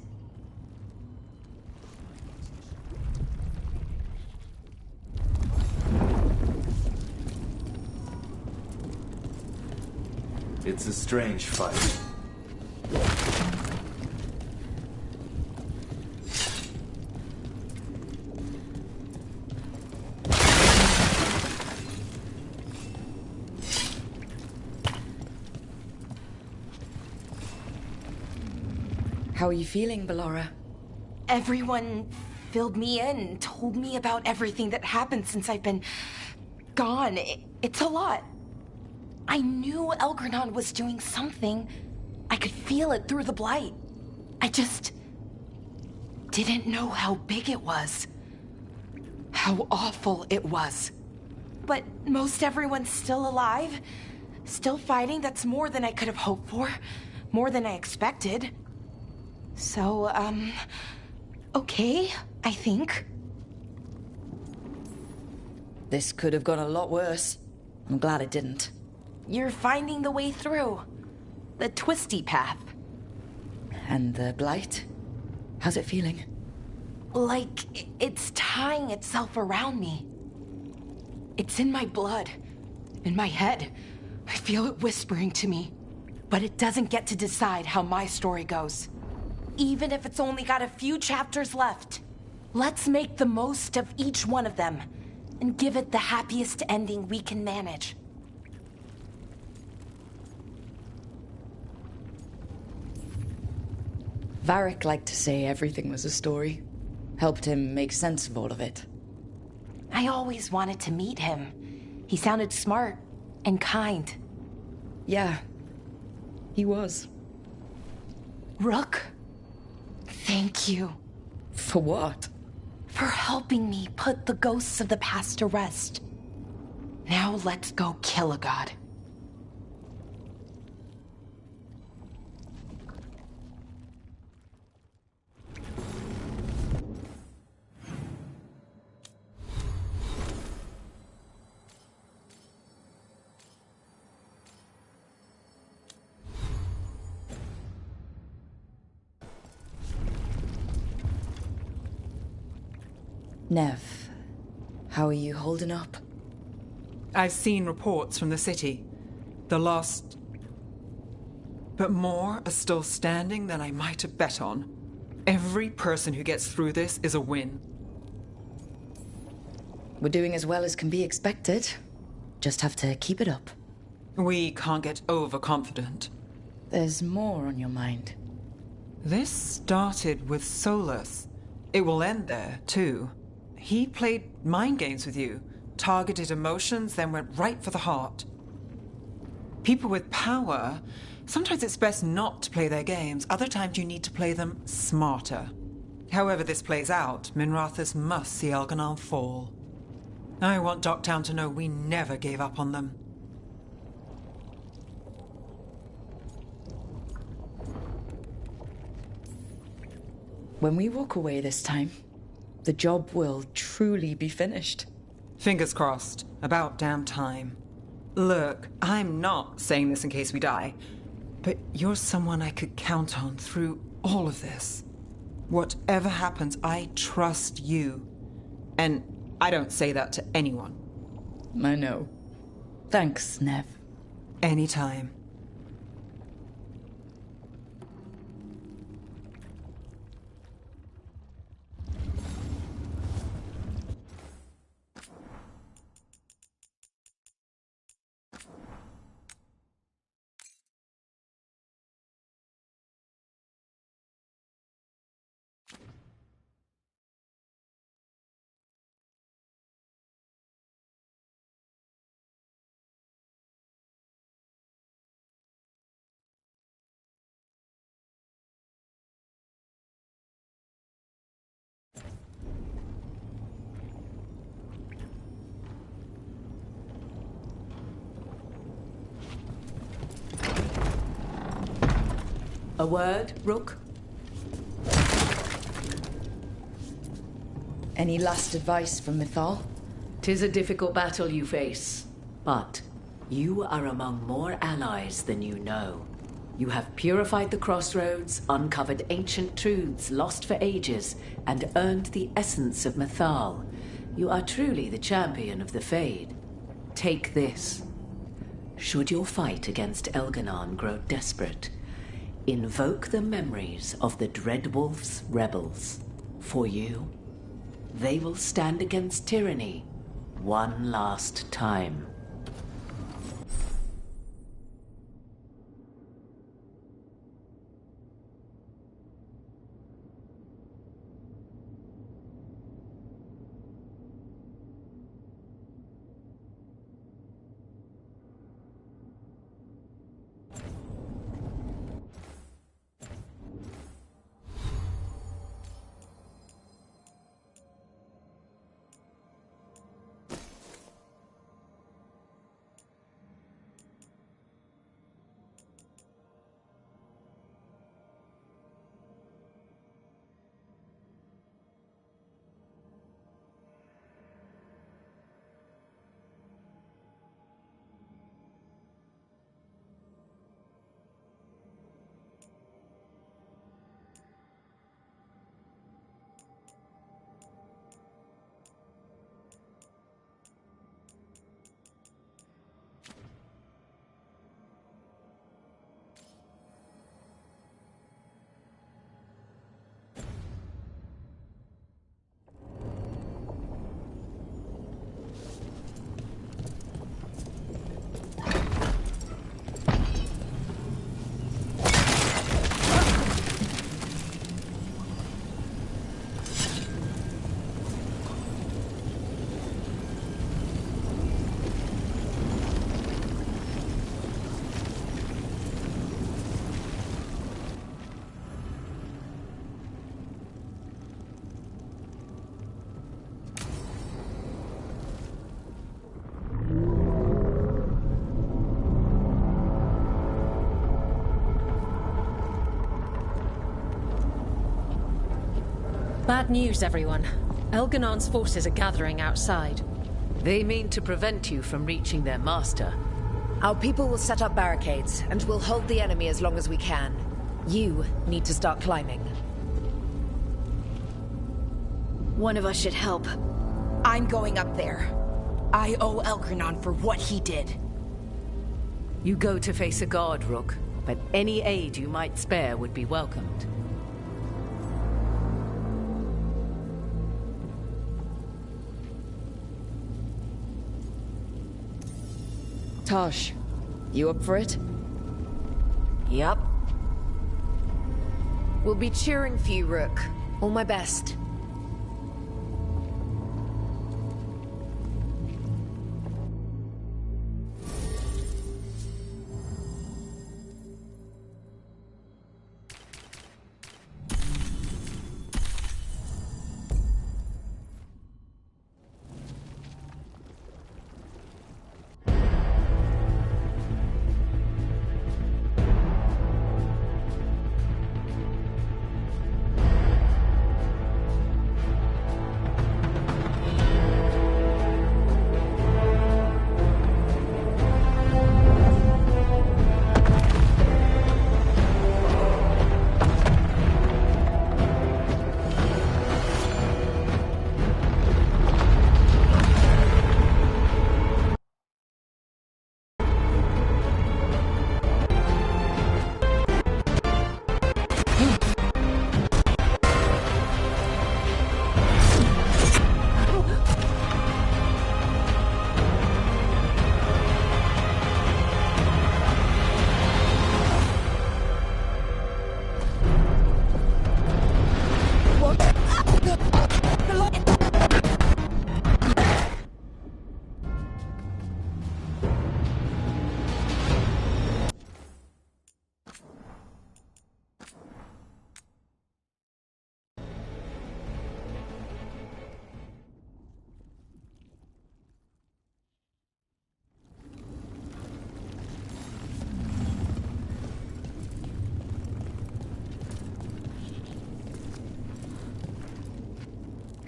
It's a strange fight. How are you feeling, Ballora? Everyone filled me in, told me about everything that happened since I've been gone. It's a lot. I knew Elgranon was doing something. I could feel it through the blight. I just didn't know how big it was. How awful it was. But most everyone's still alive. Still fighting. That's more than I could have hoped for. More than I expected. So, okay, I think. This could have gone a lot worse. I'm glad it didn't. You're finding the way through. The twisty path. And the blight? How's it feeling? Like it's tying itself around me. It's in my blood. In my head. I feel it whispering to me. But it doesn't get to decide how my story goes. Even if it's only got a few chapters left. Let's make the most of each one of them. And give it the happiest ending we can manage. Varric liked to say everything was a story. Helped him make sense of all of it. I always wanted to meet him. He sounded smart and kind. Yeah, he was. Rook, thank you. For what? For helping me put the ghosts of the past to rest. Now let's go kill a god. Nev, how are you holding up? I've seen reports from the city. The lost... But more are still standing than I might have bet on. Every person who gets through this is a win. We're doing as well as can be expected. Just have to keep it up. We can't get overconfident. There's more on your mind. This started with Solus. It will end there, too. He played mind games with you, targeted emotions, then went right for the heart. People with power, sometimes it's best not to play their games. Other times you need to play them smarter. However this plays out, Minrathous must see Elganon fall. I want Docktown to know we never gave up on them. When we walk away this time, the job will truly be finished. Fingers crossed. About damn time. Look, I'm not saying this in case we die, but you're someone I could count on through all of this. Whatever happens, I trust you. And I don't say that to anyone. I know. Thanks, Nev. Anytime. A word, Rook? Any last advice from Mythal? 'Tis a difficult battle you face, but you are among more allies than you know. You have purified the crossroads, uncovered ancient truths lost for ages, and earned the essence of Mythal. You are truly the champion of the Fade. Take this. Should your fight against Elganon grow desperate, invoke the memories of the Dreadwolf's rebels. For you, they will stand against tyranny one last time. Bad news, everyone. Elganon's forces are gathering outside. They mean to prevent you from reaching their master. Our people will set up barricades, and we'll hold the enemy as long as we can. You need to start climbing. One of us should help. I'm going up there. I owe Elgranon for what he did. You go to face a guard, Rook, but any aid you might spare would be welcomed. Tosh, you up for it? Yup. We'll be cheering for you, Rook. All my best.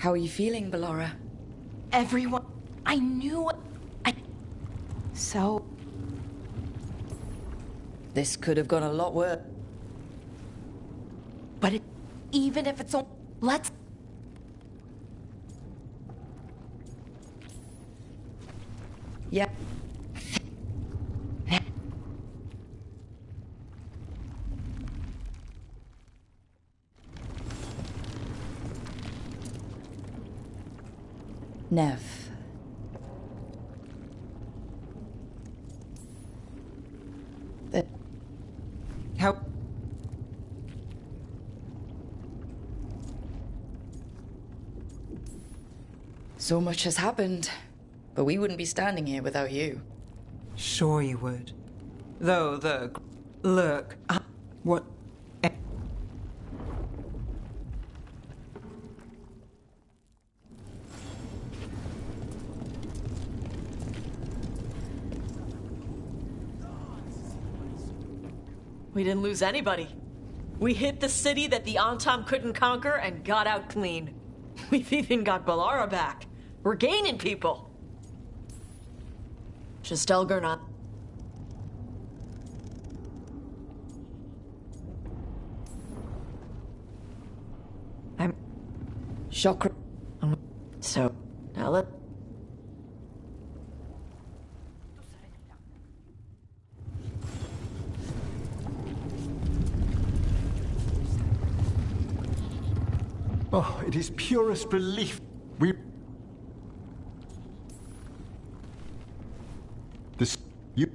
How are you feeling, Ballora? Everyone... I knew... So... This could have gone a lot worse. But even if it's... Let's... Yeah. Nev. Help. So much has happened, but we wouldn't be standing here without you. Sure you would. Though the... Look, what... We didn't lose anybody. We hit the city that the Antam couldn't conquer and got out clean. We've even got Ballora back. We're gaining people. Just Elgernot. I'm... Chakra. So, now let... Oh, it is purest relief. You...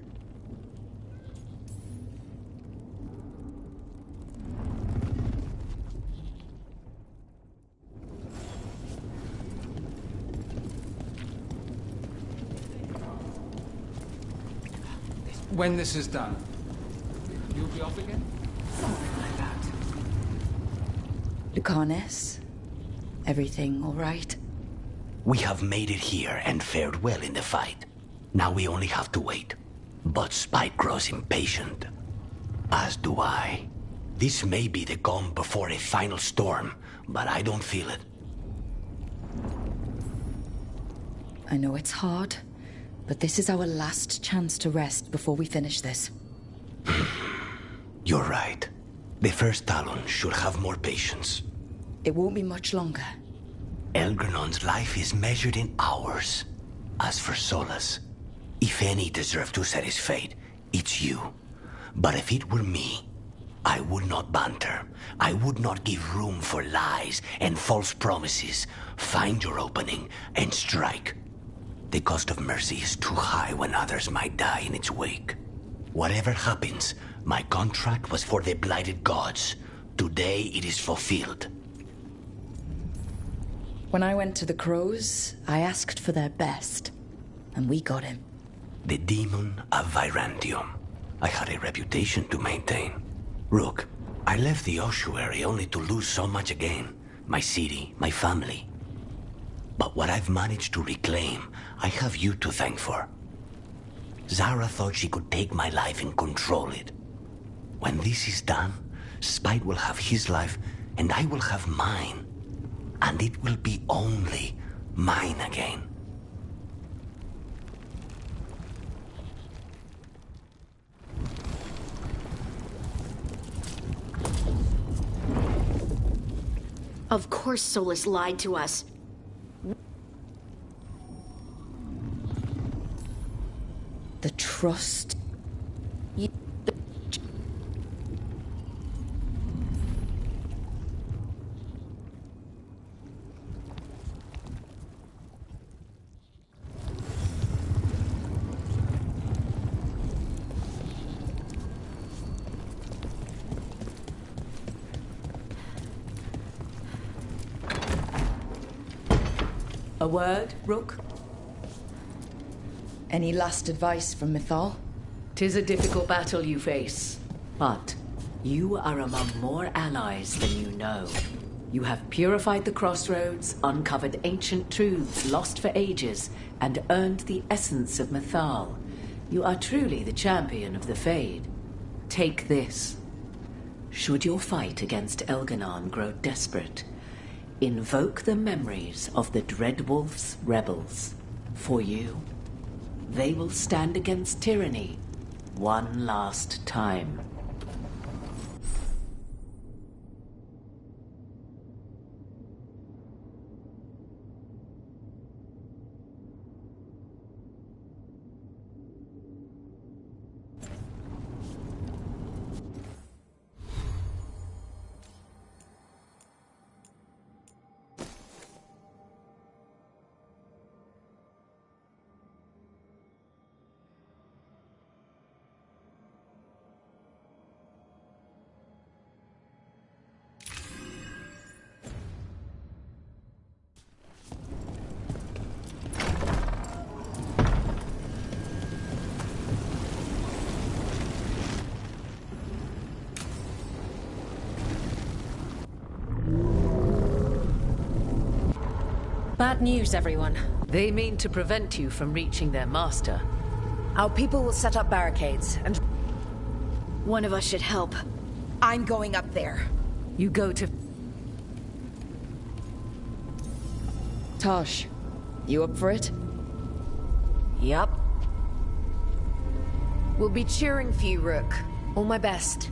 When this is done, you'll be off again? Something like that. Lucanes? Everything all right? We have made it here and fared well in the fight. Now we only have to wait. But Spike grows impatient. As do I. This may be the calm before a final storm, but I don't feel it. I know it's hard, but this is our last chance to rest before we finish this. You're right. The first Talon should have more patience. It won't be much longer. Elgernon's life is measured in hours. As for Solas, if any deserve to set his fate, it's you. But if it were me, I would not banter. I would not give room for lies and false promises. Find your opening and strike. The cost of mercy is too high when others might die in its wake. Whatever happens, my contract was for the blighted gods. Today it is fulfilled. When I went to the Crows, I asked for their best, and we got him. The demon of Virantium. I had a reputation to maintain. Rook, I left the ossuary only to lose so much again. My city, my family. But what I've managed to reclaim, I have you to thank for. Zara thought she could take my life and control it. When this is done, Spite will have his life, and I will have mine. And it will be only mine again. Of course Solas lied to us. The trust. A word, Rook? Any last advice from Mythal? 'Tis a difficult battle you face, but you are among more allies than you know. You have purified the crossroads, uncovered ancient truths lost for ages, and earned the essence of Mythal. You are truly the champion of the Fade. Take this. Should your fight against Elganon grow desperate, Invoke the memories of the Dreadwolf's rebels. For you, they will stand against tyranny one last time. Bad news, everyone. They mean to prevent you from reaching their master. Our people will set up barricades, and one of us should help. I'm going up there. You go to... Tosh, you up for it? Yup. we'll be cheering for you, Rook. All my best.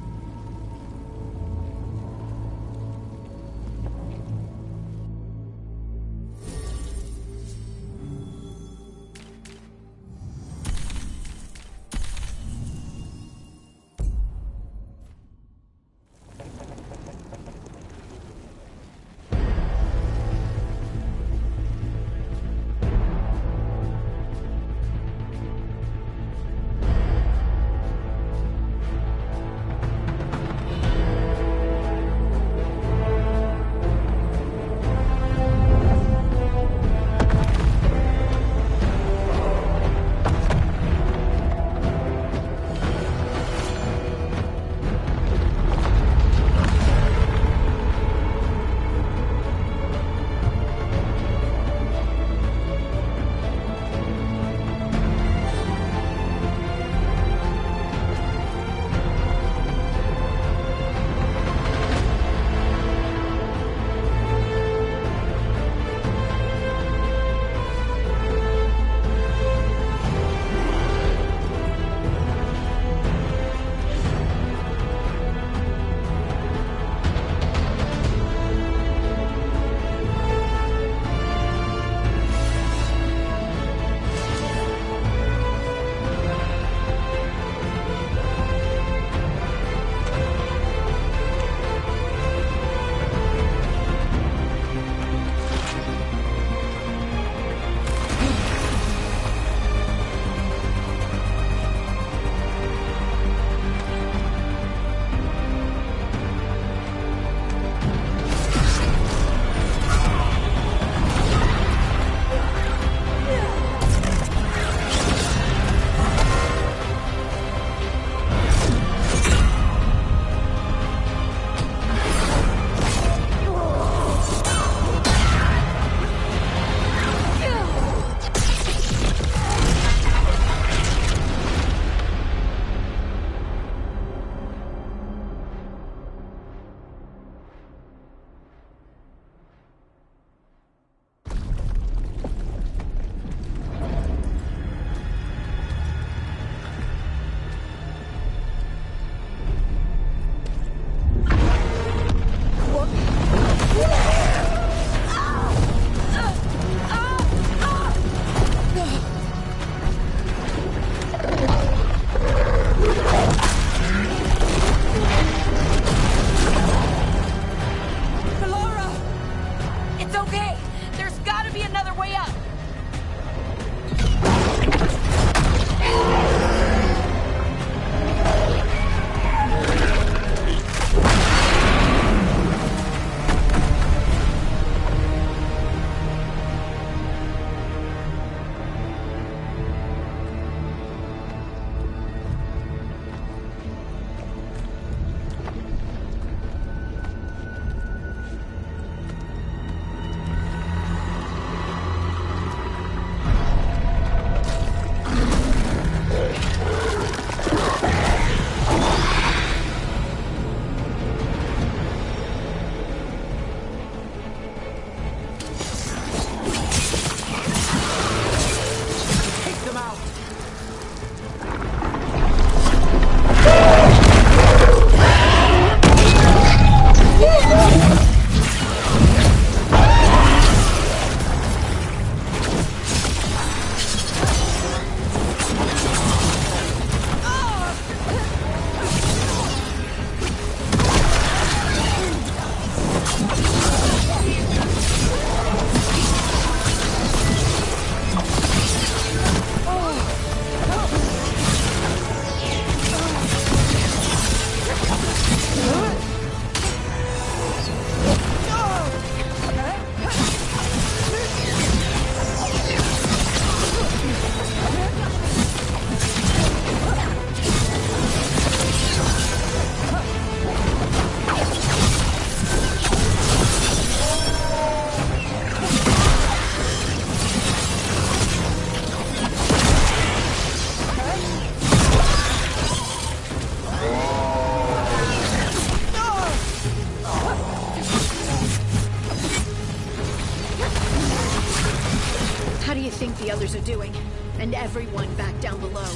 And everyone back down below.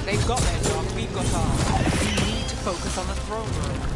They've got their job, we've got ours. We need to focus on the throne room.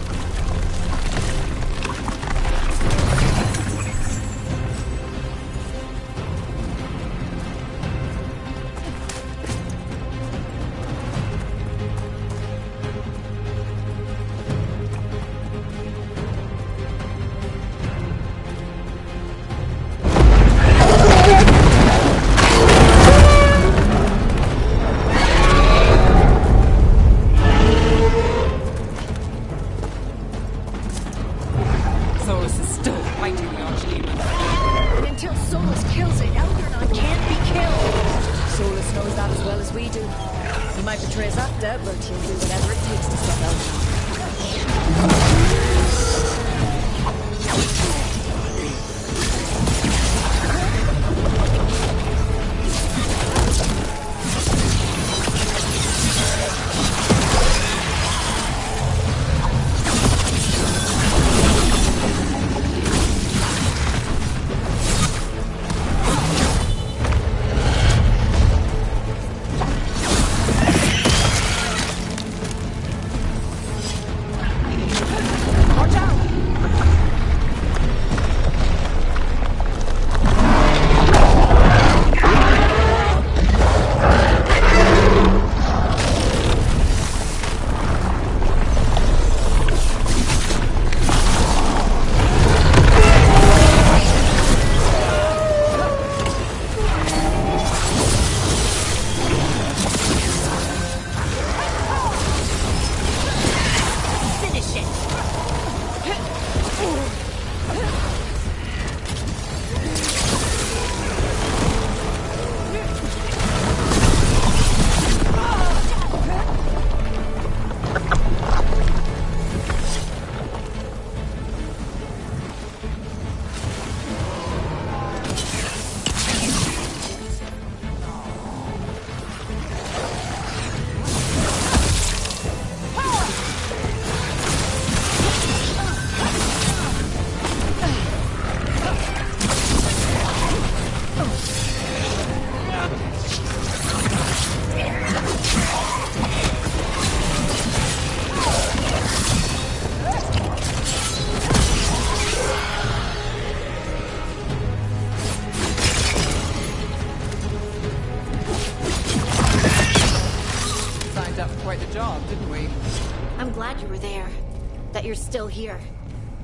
You're still here.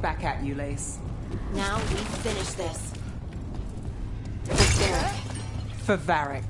Back at you, Lace. Now we finish this. For Varric. For Varric.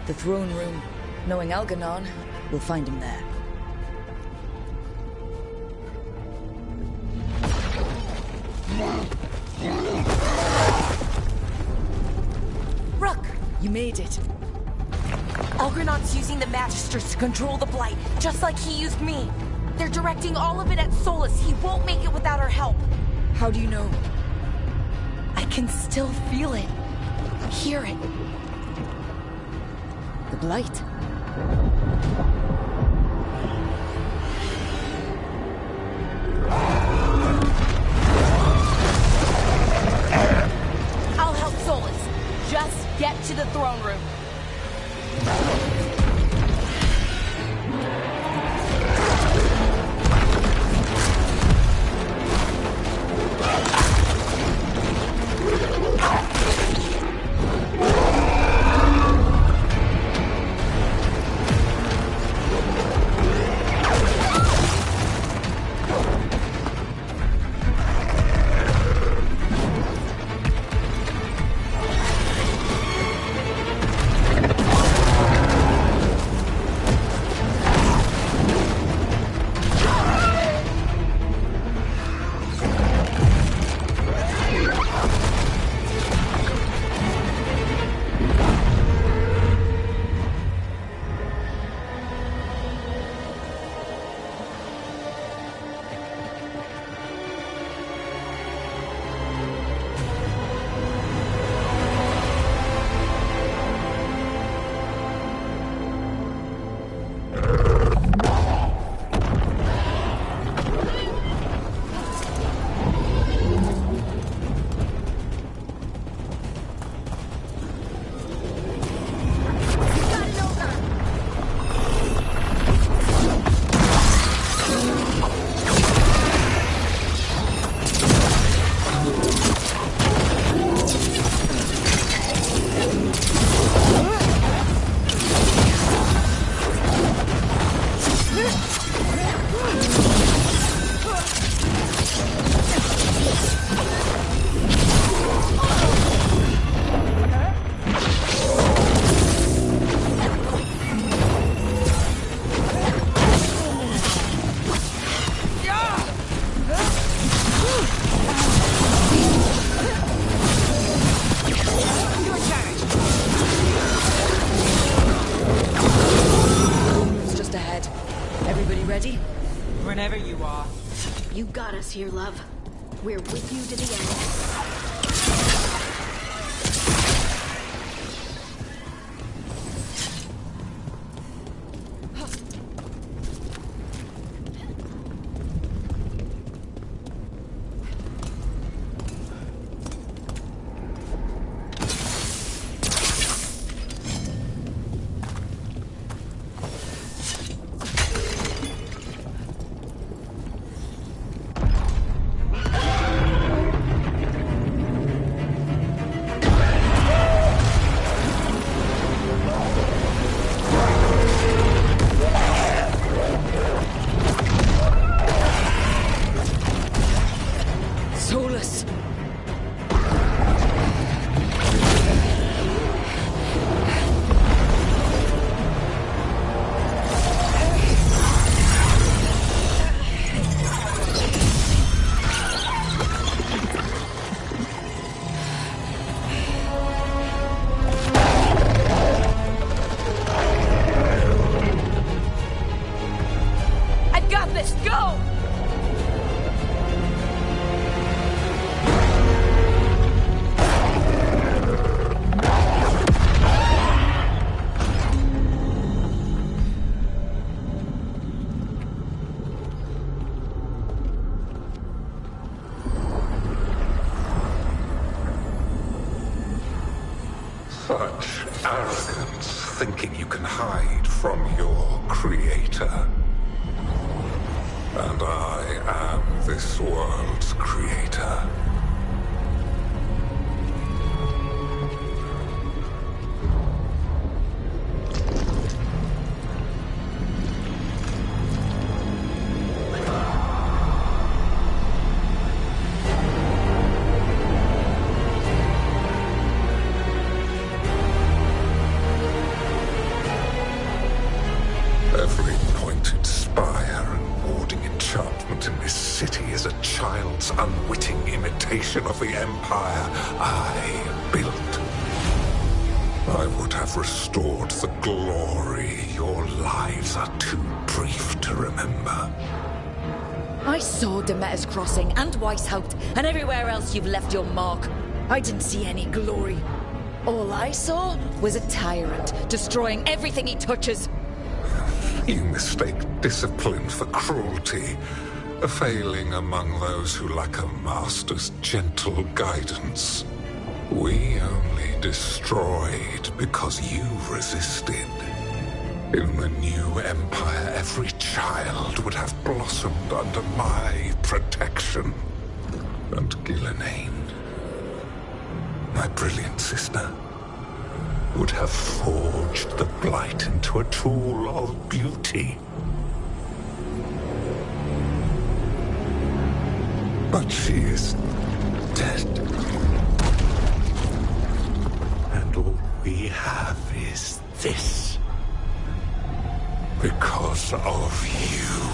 The throne room. Knowing Algernon, we'll find him there. Rook! You made it. Algernon's using the Magisters to control the Blight, just like he used me. They're directing all of it at Solus. He won't make it without our help. How do you know? I can still feel it. Hear it. The Blight. I'll help Solus. Just get to the throne room. Whenever you are. You got us here, love. We're with you to the end. Such arrogance, thinking you can hide from your creator. And I am this world's creator. Every pointed spire and warding enchantment in this city is a child's unwitting imitation of the empire I built. I would have restored the glory. Your lives are too brief to remember. I saw Demeter's Crossing and Weishaupt and everywhere else you've left your mark. I didn't see any glory. All I saw was a tyrant destroying everything he touches. You mistake discipline for cruelty, a failing among those who lack a master's gentle guidance. We only destroyed because you resisted. In the new empire, every child would have blossomed under my protection. And Gillenane, my brilliant sister, would have forged the Blight into a tool of beauty. But she is dead. And all we have is this. Because of you.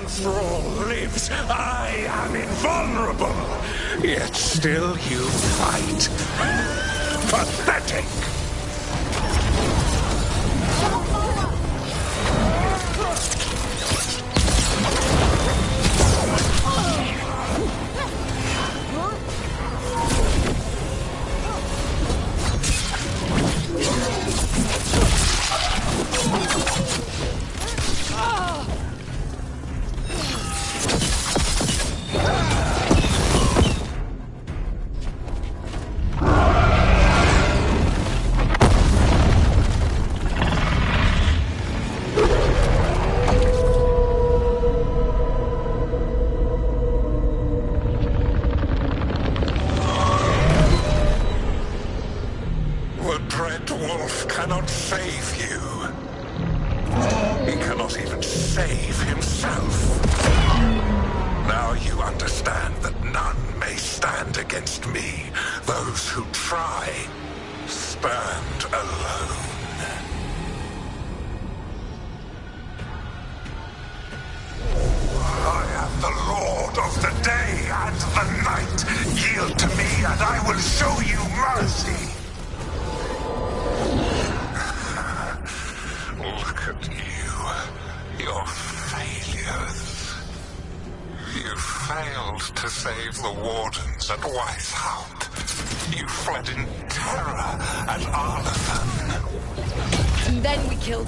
Thrall lives, I am invulnerable. Yet still you fight. Pathetic!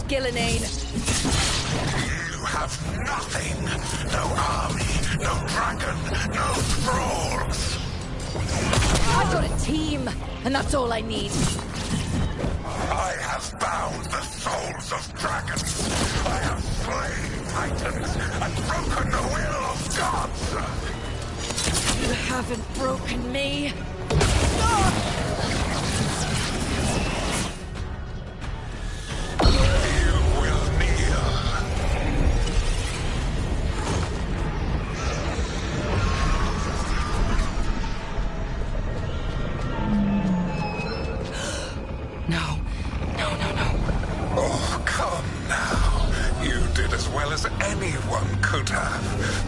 Gillenane. You have nothing. No army, no dragon, no thralls. I've got a team, and that's all I need. I have bound the souls of dragons. I have slain titans and broken the will of gods. You haven't broken me.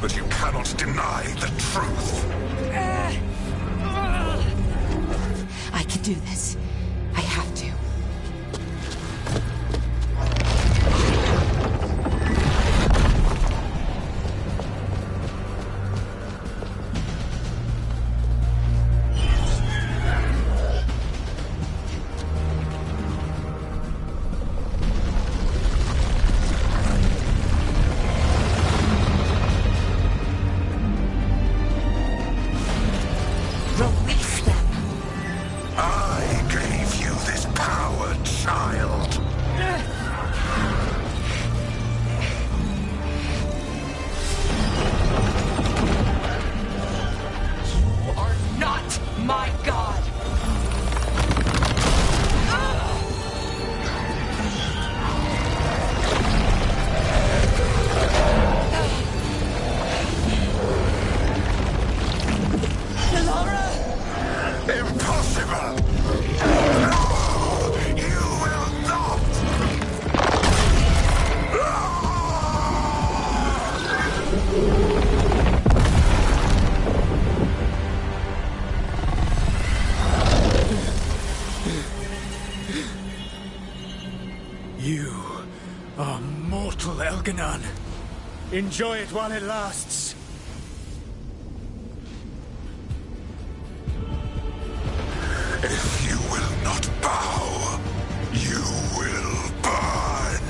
But you cannot deny the truth. I can do this. I have to. You are mortal, Elganon. Enjoy it while it lasts. If you will not bow, you will burn.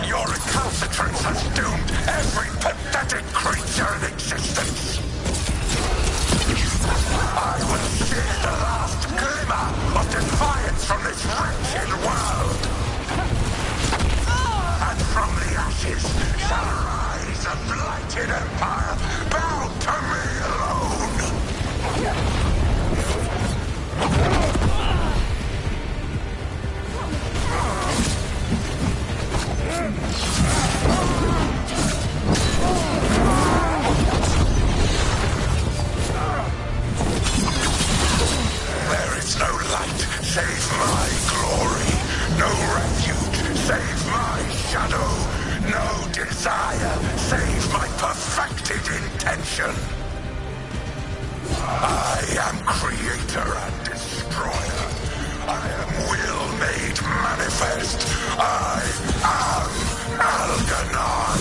Your recalcitrance has doomed every pathetic creature in existence. I will sear the last glimmer of defiance from this wretched world. And from the ashes shall rise a blighted empire bound to me alone. There is no light save my glory, no refuge save my shadow, no desire save my perfected intention. I am creator and destroyer. I am will made manifest. I am Algernon.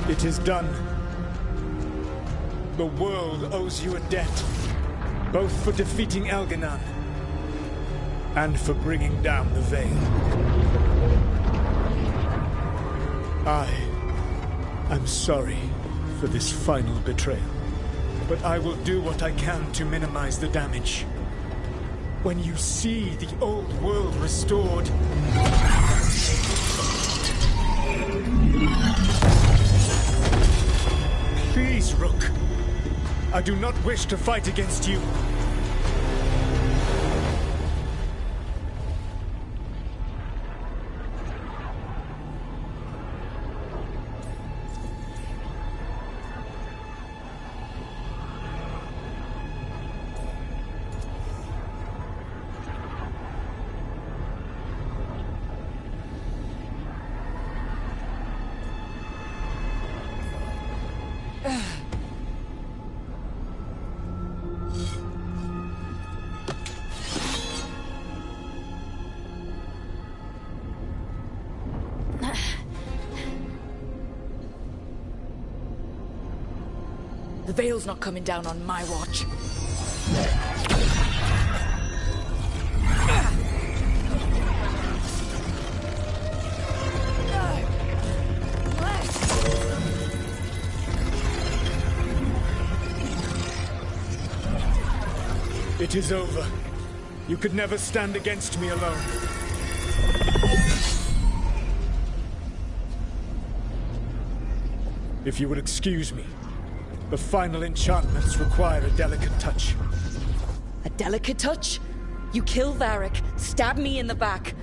It is done. The world owes you a debt, both for defeating Elganon and for bringing down the Veil. I am sorry for this final betrayal, but I will do what I can to minimize the damage. When you see the old world restored, please, Rook. I do not wish to fight against you. The Veil's not coming down on my watch. It is over. You could never stand against me alone. If you will excuse me, the final enchantments require a delicate touch. A delicate touch? You kill Varric, stab me in the back.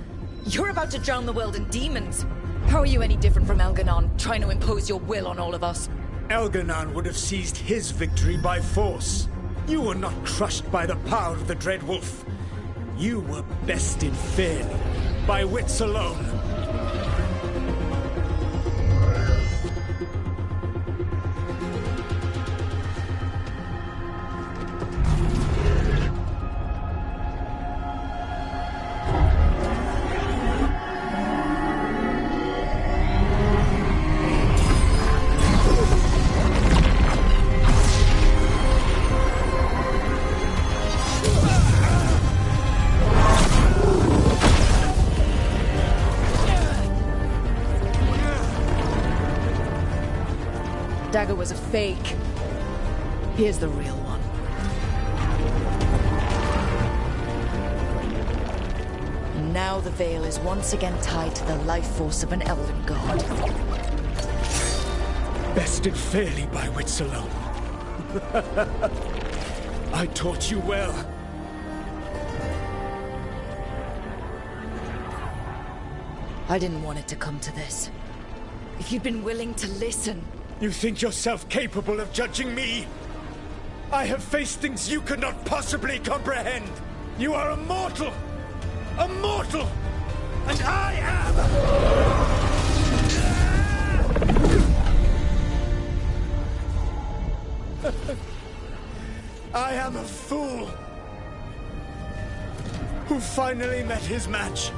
You're about to drown the world in demons. How are you any different from Elganon, trying to impose your will on all of us? Elganon would have seized his victory by force. You were not crushed by the power of the Dread Wolf. You were bested fairly, by wits alone. dagger was a fake. Here's the real one. And now the veil is once again tied to the life force of an elven god. Bested fairly by wits alone. I taught you well. I didn't want it to come to this. If you'd been willing to listen... You think yourself capable of judging me? I have faced things you could not possibly comprehend. You are a mortal! A mortal! And I am... I am a fool who finally met his match.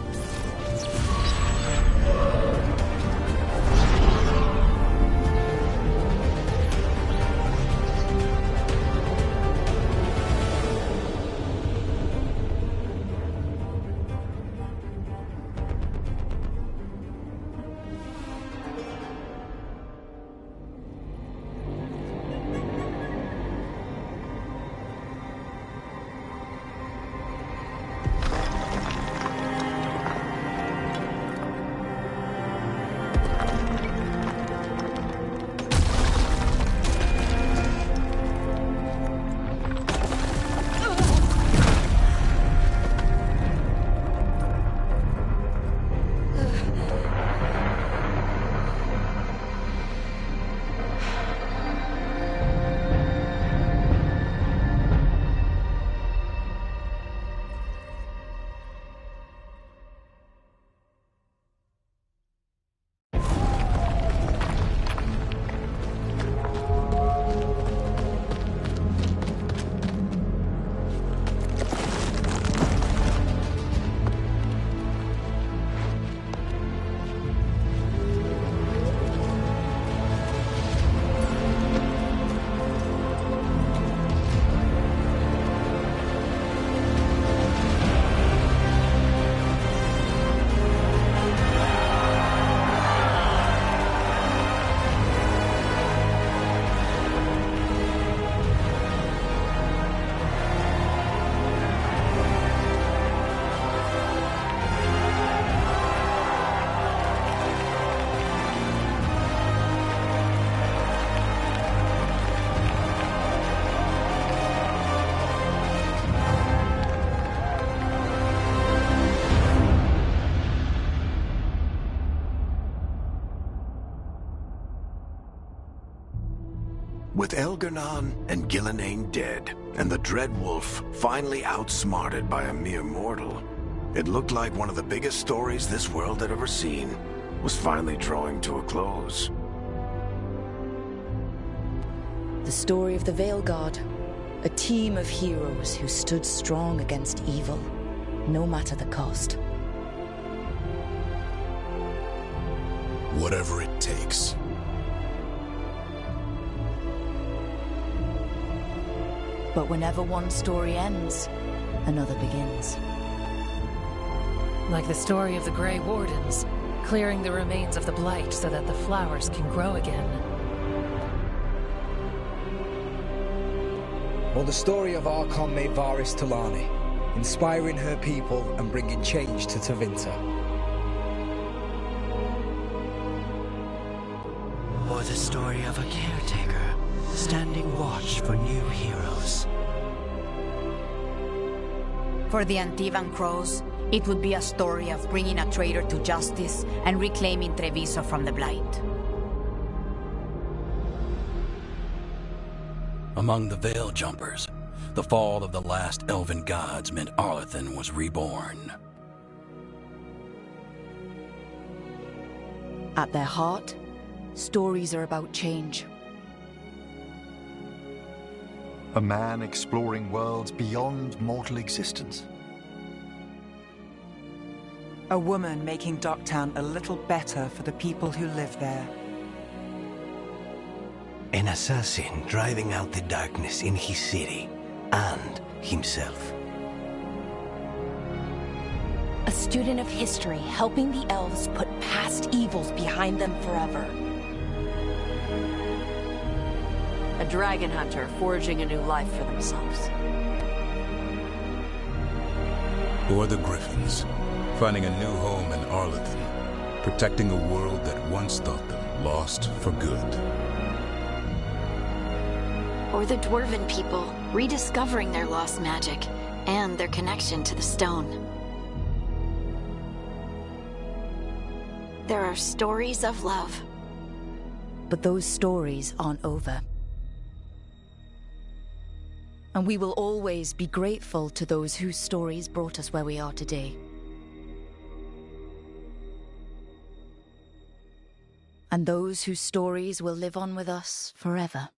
With Elgar'nan and Gillenane dead, and the Dreadwolf finally outsmarted by a mere mortal, it looked like one of the biggest stories this world had ever seen was finally drawing to a close. The story of the Veilguard. A team of heroes who stood strong against evil, no matter the cost. Whatever it takes. But whenever one story ends, another begins. Like the story of the Grey Wardens, clearing the remains of the Blight so that the flowers can grow again. Or the story of Archon Maedvaris Talani, inspiring her people and bringing change to Tevinter. Or the story of a caretaker, standing watch for new heroes. For the Antivan Crows, it would be a story of bringing a traitor to justice and reclaiming Treviso from the Blight. Among the Veil Jumpers, the fall of the last elven gods meant Arlathan was reborn. At their heart, stories are about change. A man exploring worlds beyond mortal existence. A woman making Docktown a little better for the people who live there. An assassin driving out the darkness in his city and himself. A student of history helping the elves put past evils behind them forever. A dragon hunter forging a new life for themselves. Or the Griffins, finding a new home in Arlington, protecting a world that once thought them lost for good. Or the Dwarven people, rediscovering their lost magic and their connection to the stone. There are stories of love. But those stories aren't over. And we will always be grateful to those whose stories brought us where we are today. And those whose stories will live on with us forever.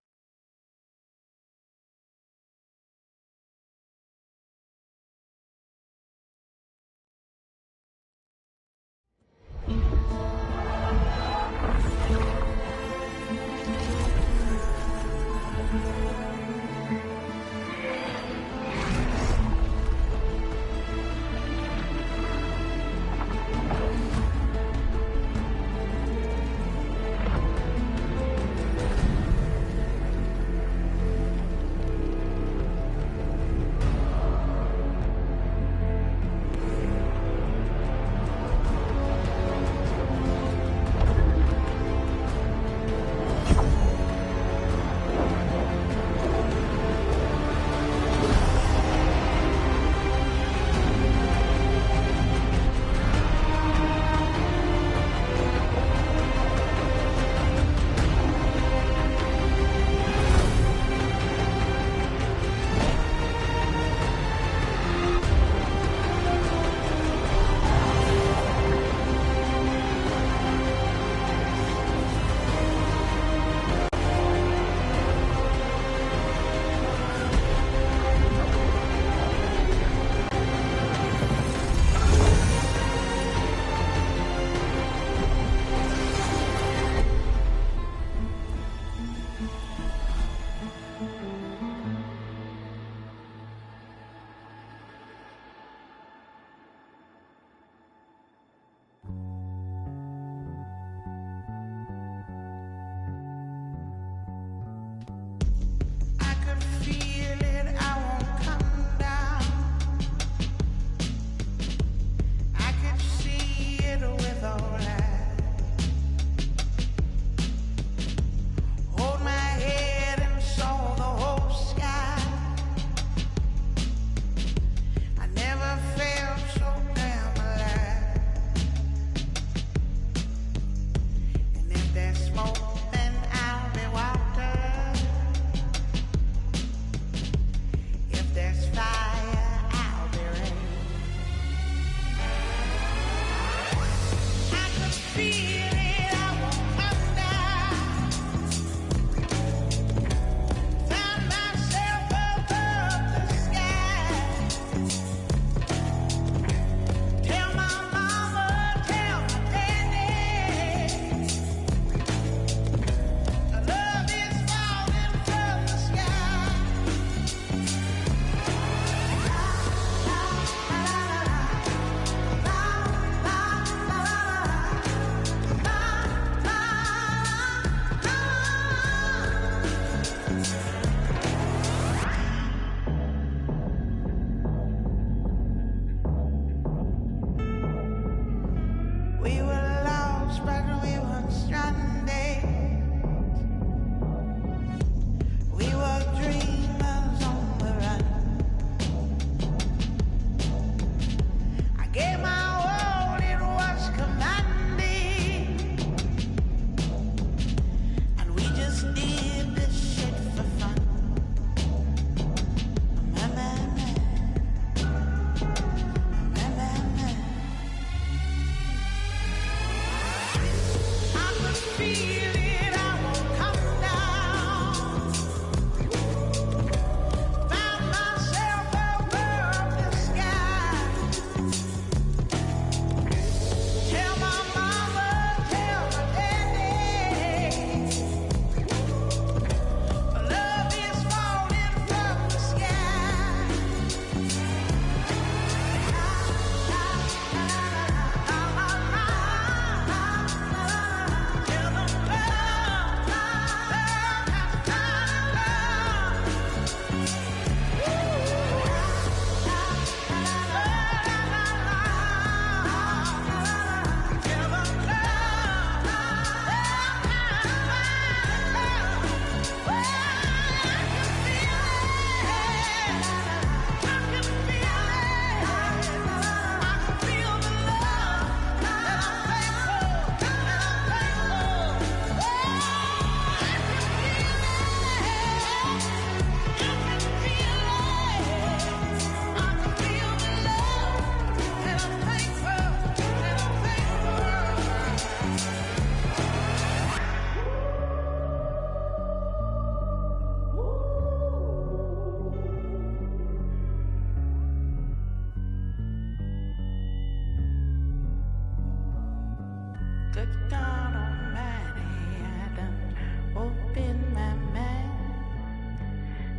open my mind.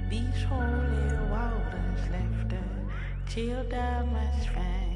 These holy waters left a chill down my spine.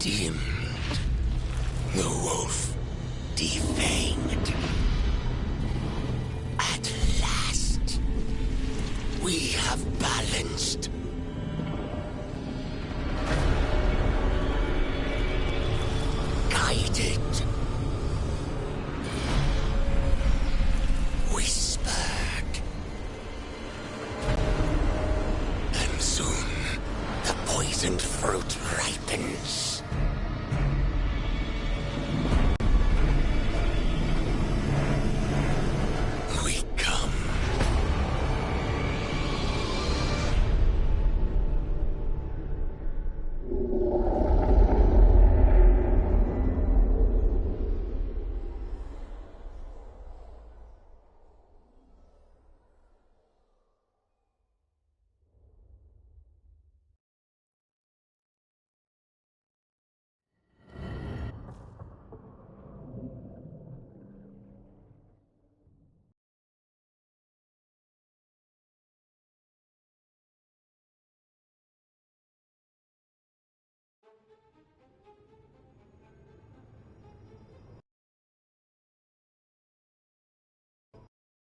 dimmed, the wolf defanged. At last, we have balanced